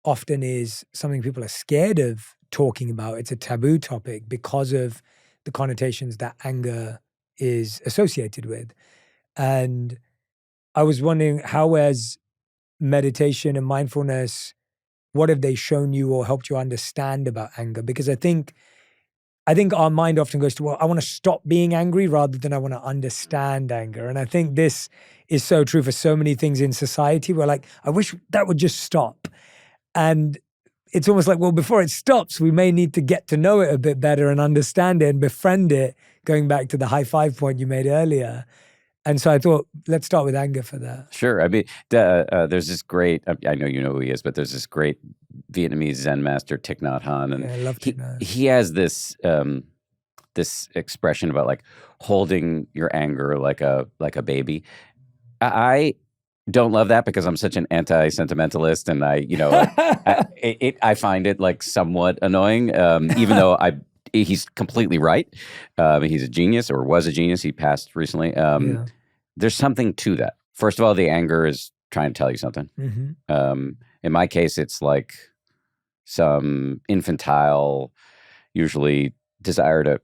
often is something people are scared of talking about. It's a taboo topic because of the connotations that anger is associated with. And I was wondering, how has meditation and mindfulness, what have they shown you or helped you understand about anger? Because I think our mind often goes to, well, I want to stop being angry rather than I want to understand anger. And I think this is so true for so many things in society. We're like, I wish that would just stop. And it's almost like, well, before it stops, we may need to get to know it a bit better and understand it and befriend it, going back to the high five point you made earlier. And so I thought, let's start with anger for that. Sure. I mean, there's this great, I know you know who he is, but there's this great Vietnamese Zen master, Thich Nhat Hanh. And I love Thich Nhat. He has this expression about like holding your anger like a baby. I don't love that because I'm such an anti-sentimentalist, and I find it like somewhat annoying, even though he's completely right. He's a genius, or was a genius. He passed recently. There's something to that. First of all, the anger is trying to tell you something. Mm-hmm. In my case, it's like some infantile, usually desire to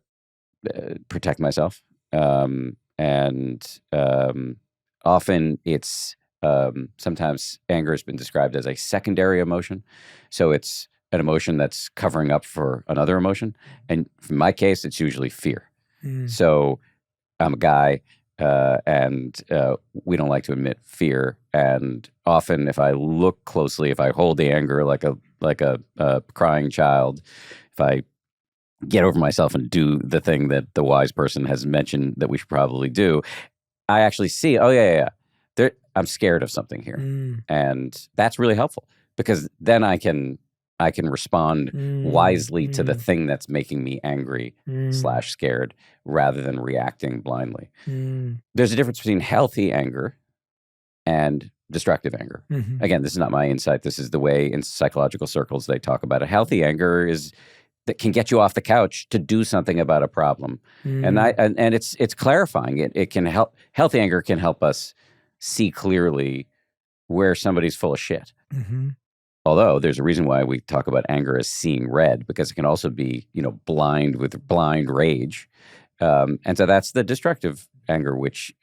protect myself. Often it's sometimes anger has been described as a secondary emotion. So it's an emotion that's covering up for another emotion. And in my case, it's usually fear. So I'm a guy, and we don't like to admit fear. And often if I look closely, if I hold the anger like a crying child, if I get over myself and do the thing that the wise person has mentioned that we should probably do, I actually see, I'm scared of something here. And that's really helpful, because then I can respond wisely to the thing that's making me angry / scared, rather than reacting blindly. There's a difference between healthy anger and destructive anger. Again, this is not my insight. This is the way in psychological circles they talk about it. Healthy anger is that can get you off the couch to do something about a problem. And it's clarifying. It can help. Healthy anger can help us see clearly where somebody's full of shit. Although there's a reason why we talk about anger as seeing red, because it can also be, blind with blind rage. And so that's the destructive anger, which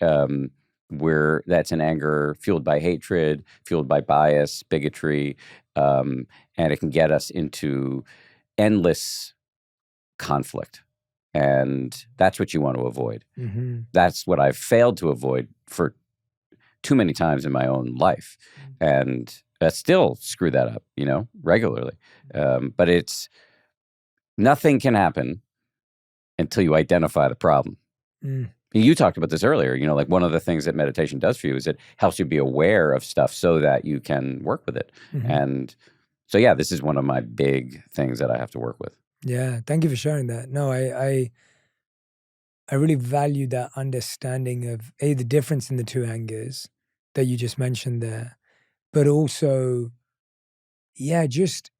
where that's an anger fueled by hatred, fueled by bias, bigotry, and it can get us into endless conflict. And that's what you want to avoid. That's what I've failed to avoid for too many times in my own life. And I still screw that up, regularly. But nothing can happen until you identify the problem. You talked about this earlier, like one of the things that meditation does for you is it helps you be aware of stuff so that you can work with it. And so, yeah, this is one of my big things that I have to work with. Yeah, thank you for sharing that. No, I really value that understanding of the difference in the two angers that you just mentioned there, but also, yeah, just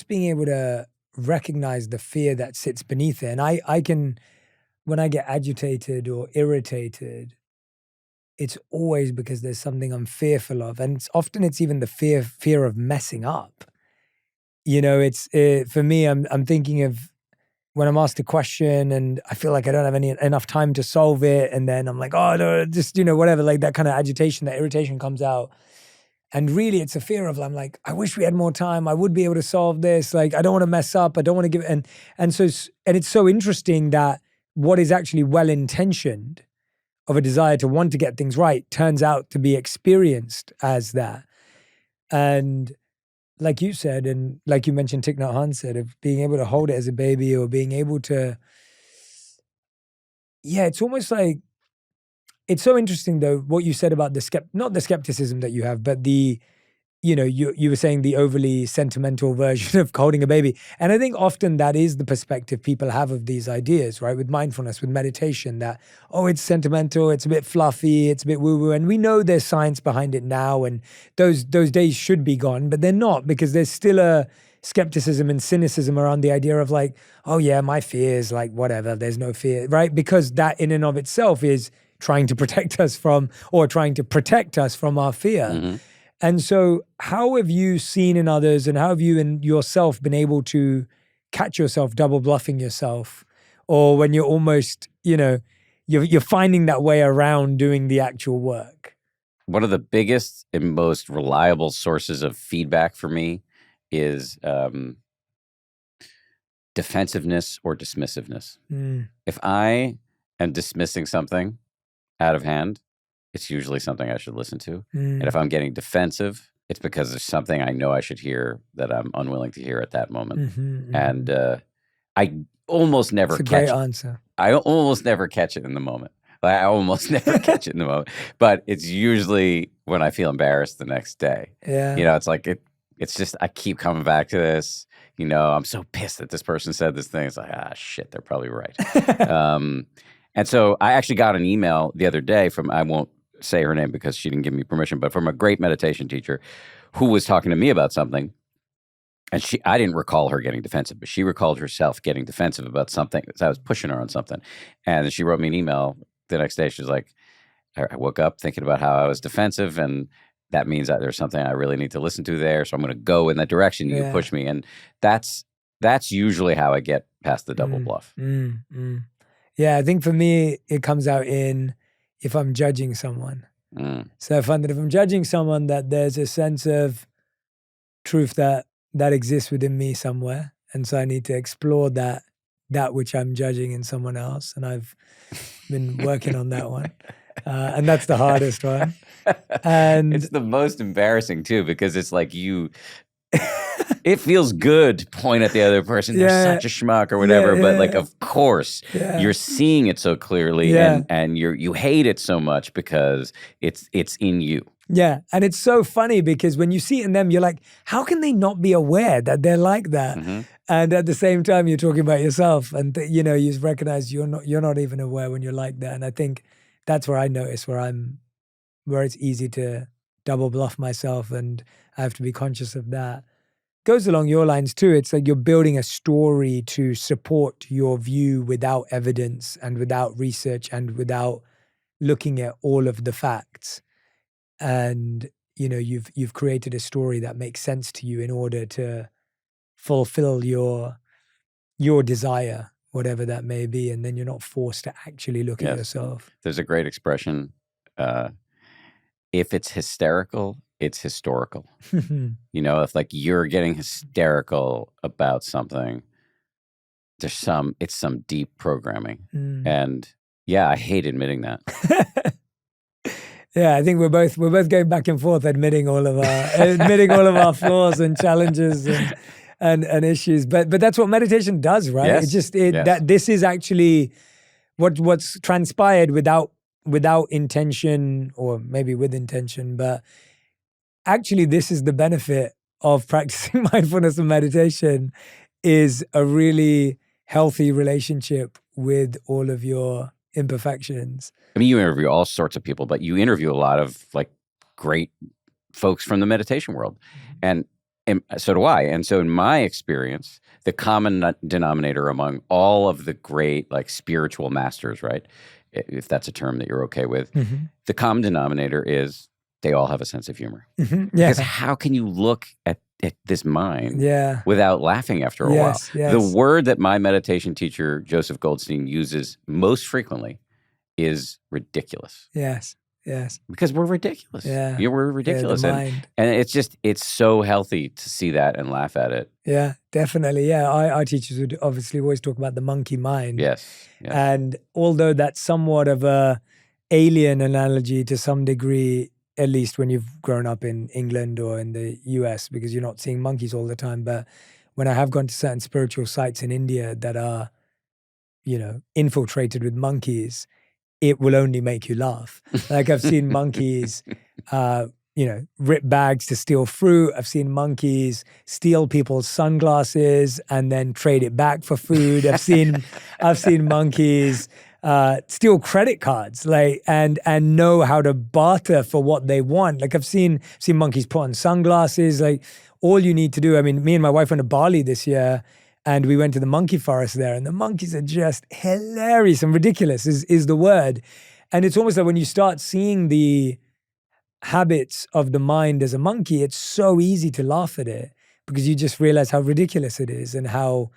being able to recognize the fear that sits beneath it. And I can, when I get agitated or irritated, it's always because there's something I'm fearful of. And often it's even the fear of messing up. For me, I'm thinking of when I'm asked a question and I feel like I don't have enough time to solve it. And then I'm like, oh, no, just, whatever, like that kind of agitation, that irritation comes out. And really it's a fear of, I'm like, I wish we had more time. I would be able to solve this. Like, I don't want to mess up. I don't want to give it. And it's so interesting that what is actually well-intentioned of a desire to want to get things right turns out to be experienced as that. And like you said, and like you mentioned, Thich Nhat Hanh said, of being able to hold it as a baby or being able to, it's almost like, it's so interesting though, what you said about not the skepticism that you have, but the, you were saying the overly sentimental version of holding a baby. And I think often that is the perspective people have of these ideas, right? With mindfulness, with meditation, that, it's sentimental, it's a bit fluffy, it's a bit woo-woo. And we know there's science behind it now, and those days should be gone, but they're not, because there's still a skepticism and cynicism around the idea of like, oh yeah, my fear is like, whatever, there's no fear, right? Because that in and of itself is trying to protect us from our fear. And so how have you seen in others, and how have you in yourself been able to catch yourself double bluffing yourself, or when you're almost, you're finding that way around doing the actual work? One of the biggest and most reliable sources of feedback for me is defensiveness or dismissiveness. If I am dismissing something out of hand, it's usually something I should listen to. And if I'm getting defensive, it's because there's something I know I should hear that I'm unwilling to hear at that moment. And I almost never That's a catch great it. answer. I almost never catch it in the moment. I almost never catch it in the moment. But it's usually when I feel embarrassed the next day. Yeah. It's like it's just I keep coming back to this. I'm so pissed that this person said this thing. It's like, shit, they're probably right. And so I actually got an email the other day from, I won't say her name because she didn't give me permission, but from a great meditation teacher who was talking to me about something. And I didn't recall her getting defensive, but she recalled herself getting defensive about something. So I was pushing her on something. And she wrote me an email the next day. She was like, I woke up thinking about how I was defensive, and that means that there's something I really need to listen to there. So I'm going to go in that direction. You push me. And that's usually how I get past the double bluff. Yeah, I think for me, it comes out in if I'm judging someone. So I find that if I'm judging someone, that there's a sense of truth that exists within me somewhere. And so I need to explore that which I'm judging in someone else. And I've been working on that one. And that's the hardest one. And it's the most embarrassing too, because it's like it feels good to point at the other person. They're such a schmuck or whatever. But like, of course, you're seeing it so clearly, and you hate it so much because it's in you. Yeah. And it's so funny because when you see it in them, you're like, how can they not be aware that they're like that? And at the same time, you're talking about yourself, and you recognize you're not even aware when you're like that. And I think that's where I notice where it's easy to double bluff myself, and I have to be conscious of that. goes along your lines too. It's like you're building a story to support your view without evidence and without research and without looking at all of the facts. And you've created a story that makes sense to you in order to fulfill your desire, whatever that may be, and then you're not forced to actually look at yourself. There's a great expression, if it's hysterical, it's historical. If like you're getting hysterical about something, it's some deep programming. And yeah, I hate admitting that. Yeah, I think we're both going back and forth admitting all of our flaws and challenges and issues. But that's what meditation does, right? Yes. That this is actually what's transpired without intention, or maybe with intention, but actually this is the benefit of practicing mindfulness and meditation, is a really healthy relationship with all of your imperfections. I mean, you interview all sorts of people, but you interview a lot of like great folks from the meditation world. And so do I. And so in my experience, the common denominator among all of the great like spiritual masters, right? If that's a term that you're okay with, the common denominator is they all have a sense of humor. Because how can you look at this mind without laughing after a while? The word that my meditation teacher, Joseph Goldstein, uses most frequently is ridiculous. Yes. Because we're ridiculous. Yeah. We're ridiculous. And it's so healthy to see that and laugh at it. Yeah, definitely. Yeah. Our teachers would obviously always talk about the monkey mind. Yes. And although that's somewhat of a alien analogy to some degree, at least when you've grown up in England or in the US, because you're not seeing monkeys all the time. But when I have gone to certain spiritual sites in India that are, infiltrated with monkeys, it will only make you laugh. Like I've seen monkeys, rip bags to steal fruit. I've seen monkeys steal people's sunglasses and then trade it back for food. I've seen monkeys steal credit cards, like and know how to barter for what they want. Like I've seen monkeys put on sunglasses. Like all you need to do. I mean, me and my wife went to Bali this year, and we went to the monkey forest there, and the monkeys are just hilarious and ridiculous is the word. And it's almost like when you start seeing the habits of the mind as a monkey, it's so easy to laugh at it because you just realize how ridiculous it is and how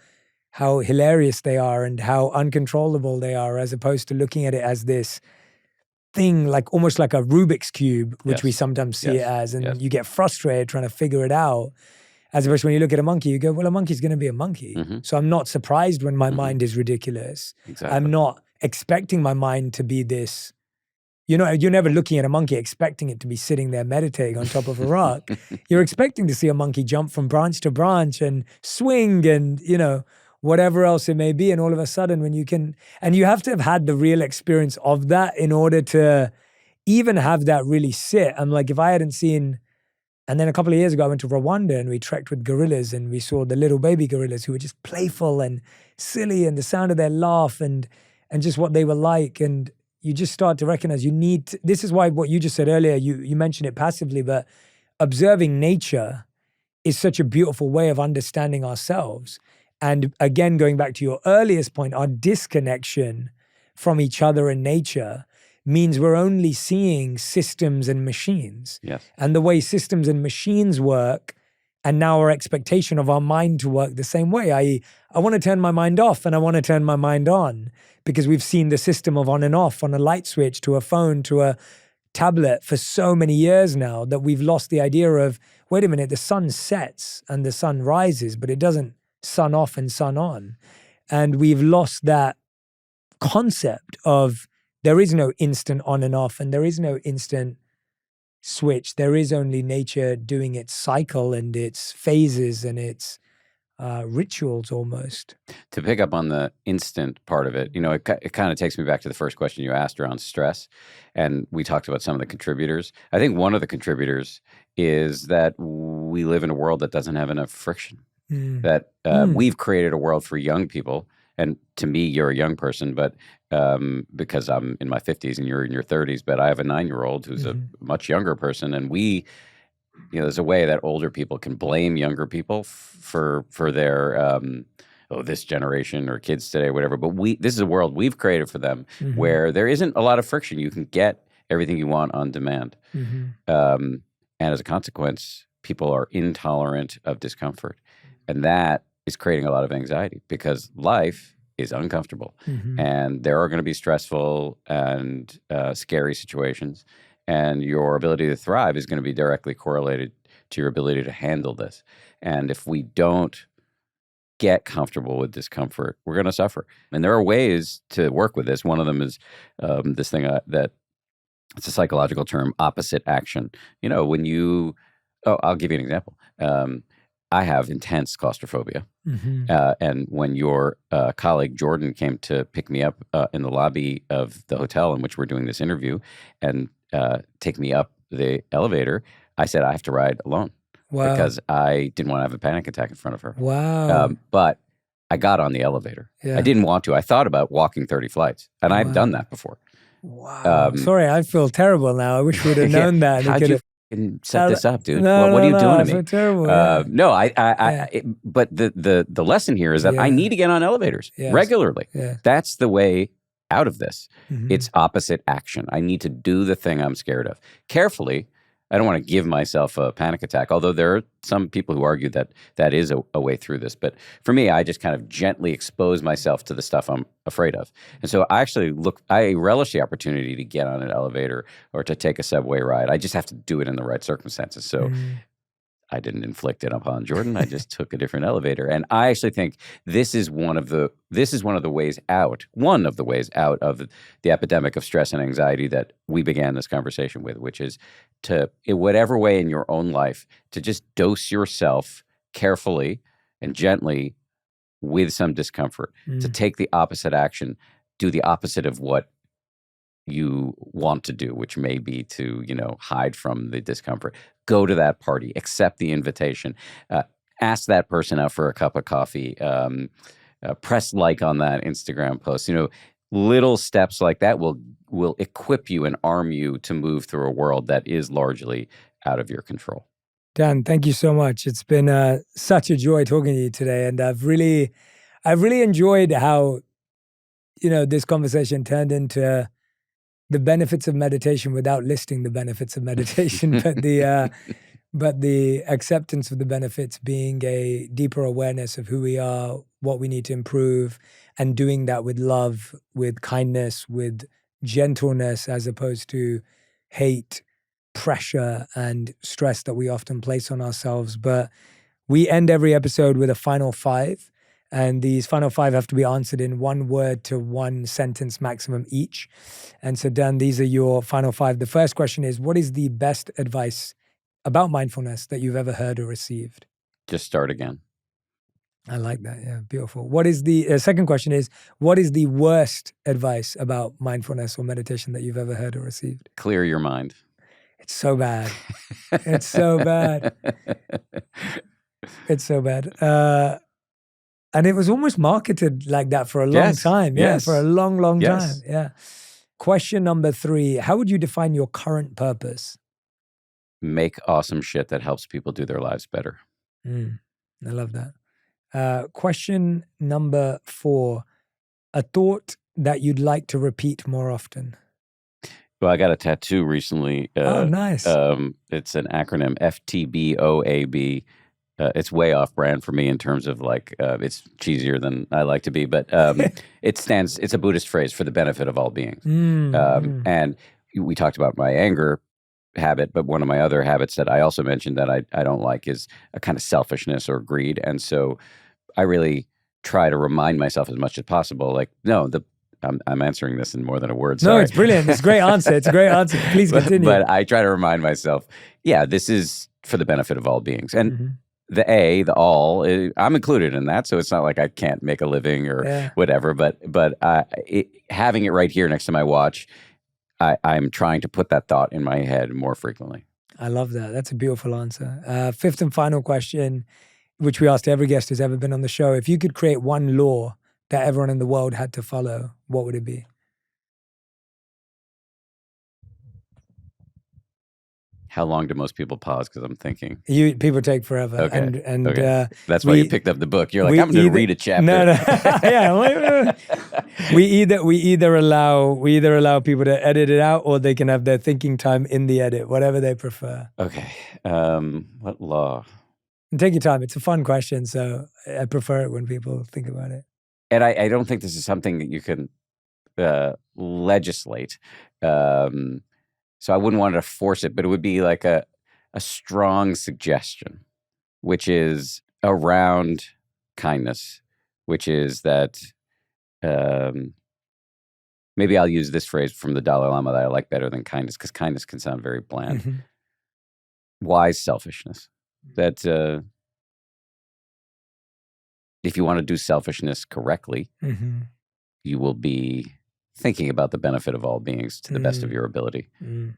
hilarious they are and how uncontrollable they are, as opposed to looking at it as this thing, like almost like a Rubik's Cube, which we sometimes see it as, and you get frustrated trying to figure it out. As opposed to when you look at a monkey, you go, well, a monkey's going to be a monkey. So I'm not surprised when my mind is ridiculous. Exactly. I'm not expecting my mind to be this. You're never looking at a monkey expecting it to be sitting there meditating on top of a rock. You're expecting to see a monkey jump from branch to branch and swing and, whatever else it may be. And all of a sudden when you can, and you have to have had the real experience of that in order to even have that really sit. I'm like, if I hadn't seen. And then a couple of years ago, I went to Rwanda and we trekked with gorillas, and we saw the little baby gorillas who were just playful and silly, and the sound of their laugh and just what they were like. And you just start to recognize this is why what you just said earlier, you mentioned it passively, but observing nature is such a beautiful way of understanding ourselves. And again, going back to your earliest point, our disconnection from each other and nature means we're only seeing systems and machines. Yes. And the way systems and machines work, and now our expectation of our mind to work the same way. I want to turn my mind off and I want to turn my mind on, because we've seen the system of on and off on a light switch to a phone to a tablet for so many years now that we've lost the idea of, wait a minute, the sun sets and the sun rises, but it doesn't sun off and sun on. And we've lost that concept of there is no instant on and off, and there is no instant switch. There is only nature doing its cycle and its phases and its rituals almost. To pick up on the instant part of it, it kind of takes me back to the first question you asked around stress. And we talked about some of the contributors. I think one of the contributors is that we live in a world that doesn't have enough friction. That we've created a world for young people. And to me, you're a young person, but because I'm in my 50s and you're in your 30s, but I have a 9-year-old who's a much younger person. And we there's a way that older people can blame younger people for their this generation or kids today, whatever. But this is a world we've created for them where there isn't a lot of friction. You can get everything you want on demand, and as a consequence, people are intolerant of discomfort, and that is creating a lot of anxiety because life is uncomfortable, and there are going to be stressful and scary situations. And your ability to thrive is going to be directly correlated to your ability to handle this. And if we don't get comfortable with discomfort, we're going to suffer. And there are ways to work with this. One of them is this thing that it's a psychological term, opposite action. When you, I'll give you an example. I have intense claustrophobia. And when your colleague Jordan came to pick me up in the lobby of the hotel in which we're doing this interview and take me up the elevator, I said, I have to ride alone. Wow. Because I didn't want to have a panic attack in front of her. Wow. But I got on the elevator. Yeah. I didn't want to. I thought about walking 30 flights, and I've done that before. Wow. Sorry, I feel terrible now. I wish we'd have known that. How'd you set this up, dude? No, what are you doing to me? So terrible. No, but the lesson here is that I need to get on elevators regularly. Yeah. That's the way out of this. Mm-hmm. It's opposite action. I need to do the thing I'm scared of carefully. I don't want to give myself a panic attack, although there are some people who argue that that is a way through this. But for me, I just kind of gently expose myself to the stuff I'm afraid of. And so I relish the opportunity to get on an elevator or to take a subway ride. I just have to do it in the right circumstances. So I didn't inflict it upon Jordan. I just took a different elevator. And I actually think this is one of the ways out of the epidemic of stress and anxiety that we began this conversation with, which is to, in whatever way in your own life, to just dose yourself carefully and gently with some discomfort, to take the opposite action, do the opposite of what you want to do, which may be to, hide from the discomfort. Go to that party, accept the invitation, ask that person out for a cup of coffee, press like on that Instagram post. Little steps like that will equip you and arm you to move through a world that is largely out of your control. Dan, thank you so much. It's been such a joy talking to you today, and I've really enjoyed how this conversation turned into the benefits of meditation without listing the benefits of meditation, but the acceptance of the benefits being a deeper awareness of who we are, what we need to improve, and doing that with love, with kindness, with gentleness, as opposed to hate, pressure, and stress that we often place on ourselves. But we end every episode with a final 5. And these final 5 have to be answered in 1 word to 1 sentence maximum each. And so, Dan, these are your final 5. The first question is, what is the best advice about mindfulness that you've ever heard or received? Just start again. I like that. Yeah, beautiful. What is the second question is, what is the worst advice about mindfulness or meditation that you've ever heard or received? Clear your mind. It's so bad. It's so bad. It's so bad. And it was almost marketed like that for a long time. Yeah, for a long, long time. Yeah. Question number 3. How would you define your current purpose? Make awesome shit that helps people do their lives better. I love that. Question number 4. A thought that you'd like to repeat more often? Well, I got a tattoo recently. Oh, nice. It's an acronym, FTBOAB. It's way off brand for me in terms of it's cheesier than I like to be, but it's a Buddhist phrase for the benefit of all beings. And we talked about my anger habit, but one of my other habits that I also mentioned that I don't like is a kind of selfishness or greed. And so I really try to remind myself as much as possible, I'm answering this in more than a word. Sorry. No, it's brilliant. It's a great answer. It's a great answer. Please continue. But I try to remind myself, this is for the benefit of all beings. And the all, I'm included in that. So it's not like I can't make a living or whatever. But having it right here next to my watch, I'm trying to put that thought in my head more frequently. I love that. That's a beautiful answer. 5th and final question, which we asked every guest who's ever been on the show. If you could create one law that everyone in the world had to follow, what would it be? How long do most people pause? Because I'm thinking. People take forever. Okay. And Okay. That's why you picked up the book. You're like, I'm going to read a chapter. No. Yeah. we either allow people to edit it out, or they can have their thinking time in the edit, whatever they prefer. Okay. What law? And take your time. It's a fun question, so I prefer it when people think about it. And I don't think this is something that you can legislate. So I wouldn't want to force it, but it would be like a strong suggestion, which is around kindness, which is that maybe I'll use this phrase from the Dalai Lama that I like better than kindness, because kindness can sound very bland. Mm-hmm. Wise selfishness. That if you want to do selfishness correctly, Mm-hmm. you will be thinking about the benefit of all beings to the best of your ability,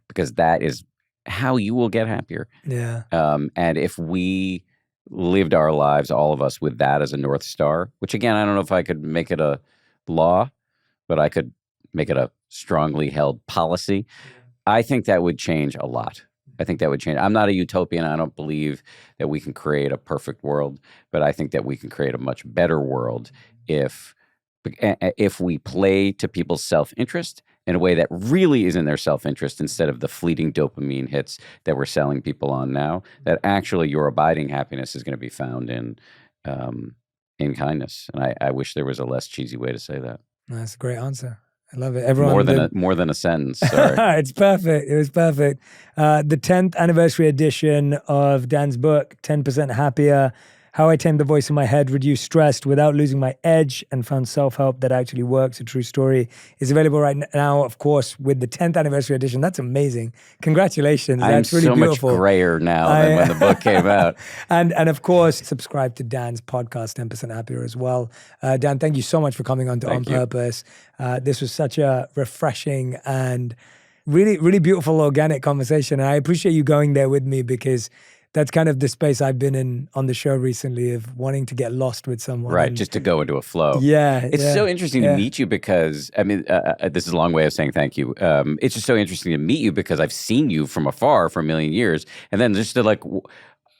because that is how you will get happier. Yeah. And if we lived our lives, all of us, with that as a North Star, which again, I don't know if I could make it a law, but I could make it a strongly held policy. I think that would change a lot. I think that would change. I'm not a utopian. I don't believe that we can create a perfect world, but I think that we can create a much better world if we play to people's self-interest in a way that really is in their self-interest, instead of the fleeting dopamine hits that we're selling people on now, that actually your abiding happiness is going to be found in kindness. And I wish there was a less cheesy way to say that. That's a great answer. I love it. Everyone more than a sentence. Sorry. It's perfect. It was perfect. The 10th anniversary edition of Dan's book, 10% Happier: How I Tamed the Voice in My Head, Reduced Stress Without Losing My Edge, and Found Self-Help That Actually Works, a true story, is available right now, of course, with the 10th anniversary edition. That's amazing. Congratulations. That's really beautiful. I'm so much grayer now than when the book came out. And of course, subscribe to Dan's podcast, 10% Happier, as well. Dan, thank you so much for coming on to On Purpose. This was such a refreshing and really, really beautiful, organic conversation. And I appreciate you going there with me, because that's kind of the space I've been in on the show recently, of wanting to get lost with someone. Right, just to go into a flow. Yeah. It's so interesting to meet you, because, I mean, this is a long way of saying thank you. It's just so interesting to meet you, because I've seen you from afar for a million years. And then just to like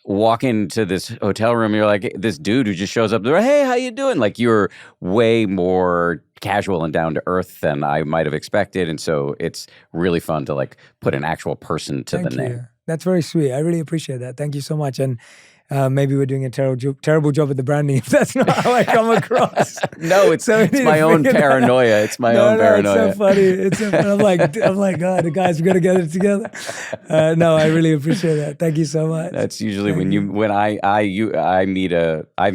walk into this hotel room, you're like this dude who just shows up there, hey, how you doing? Like, you're way more casual and down to earth than I might have expected. And so it's really fun to like put an actual person to the name. That's very sweet. I really appreciate that. Thank you so much. And maybe we're doing a terrible job at the branding if that's not how I come across. No, it's my own paranoia. It's my own paranoia. It's so funny. It's so funny. I'm like, God, the guys, we're gonna get it together. No, I really appreciate that. Thank you so much. That's usually I've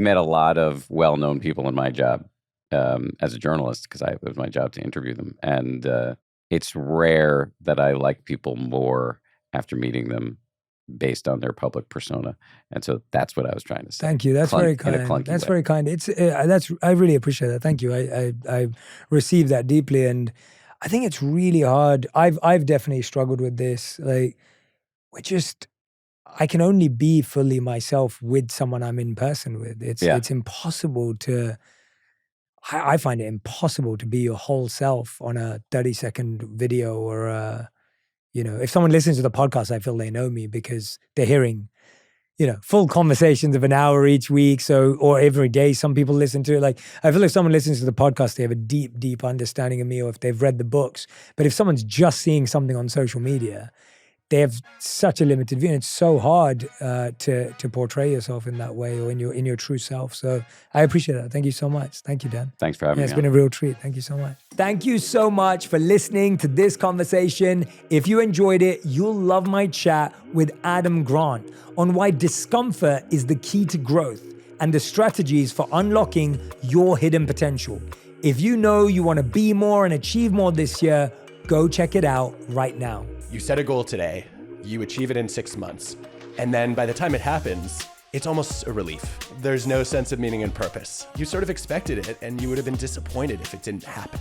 met a lot of well-known people in my job as a journalist, because it was my job to interview them, and it's rare that I like people more after meeting them based on their public persona. And so that's what I was trying to say. Thank you. That's very kind. That's very kind. I really appreciate that. Thank you. I received that deeply, and I think it's really hard. I've definitely struggled with this. Like, I can only be fully myself with someone I'm in person with. It's impossible to. I find it impossible to be your whole self on a 30-second video or if someone listens to the podcast, I feel they know me, because they're hearing, full conversations of an hour each week. Or every day, some people listen to it. Like, I feel if someone listens to the podcast, they have a deep, deep understanding of me, or if they've read the books. But if someone's just seeing something on social media, they have such a limited view, and it's so hard to portray yourself in that way, or in your true self. So I appreciate that. Thank you so much. Thank you, Dan. Thanks for having me. It's been a real treat. Thank you so much. Thank you so much for listening to this conversation. If you enjoyed it, you'll love my chat with Adam Grant on why discomfort is the key to growth and the strategies for unlocking your hidden potential. If you know you want to be more and achieve more this year, go check it out right now. You set a goal today, you achieve it in 6 months, and then by the time it happens, it's almost a relief. There's no sense of meaning and purpose. You sort of expected it, and you would have been disappointed if it didn't happen.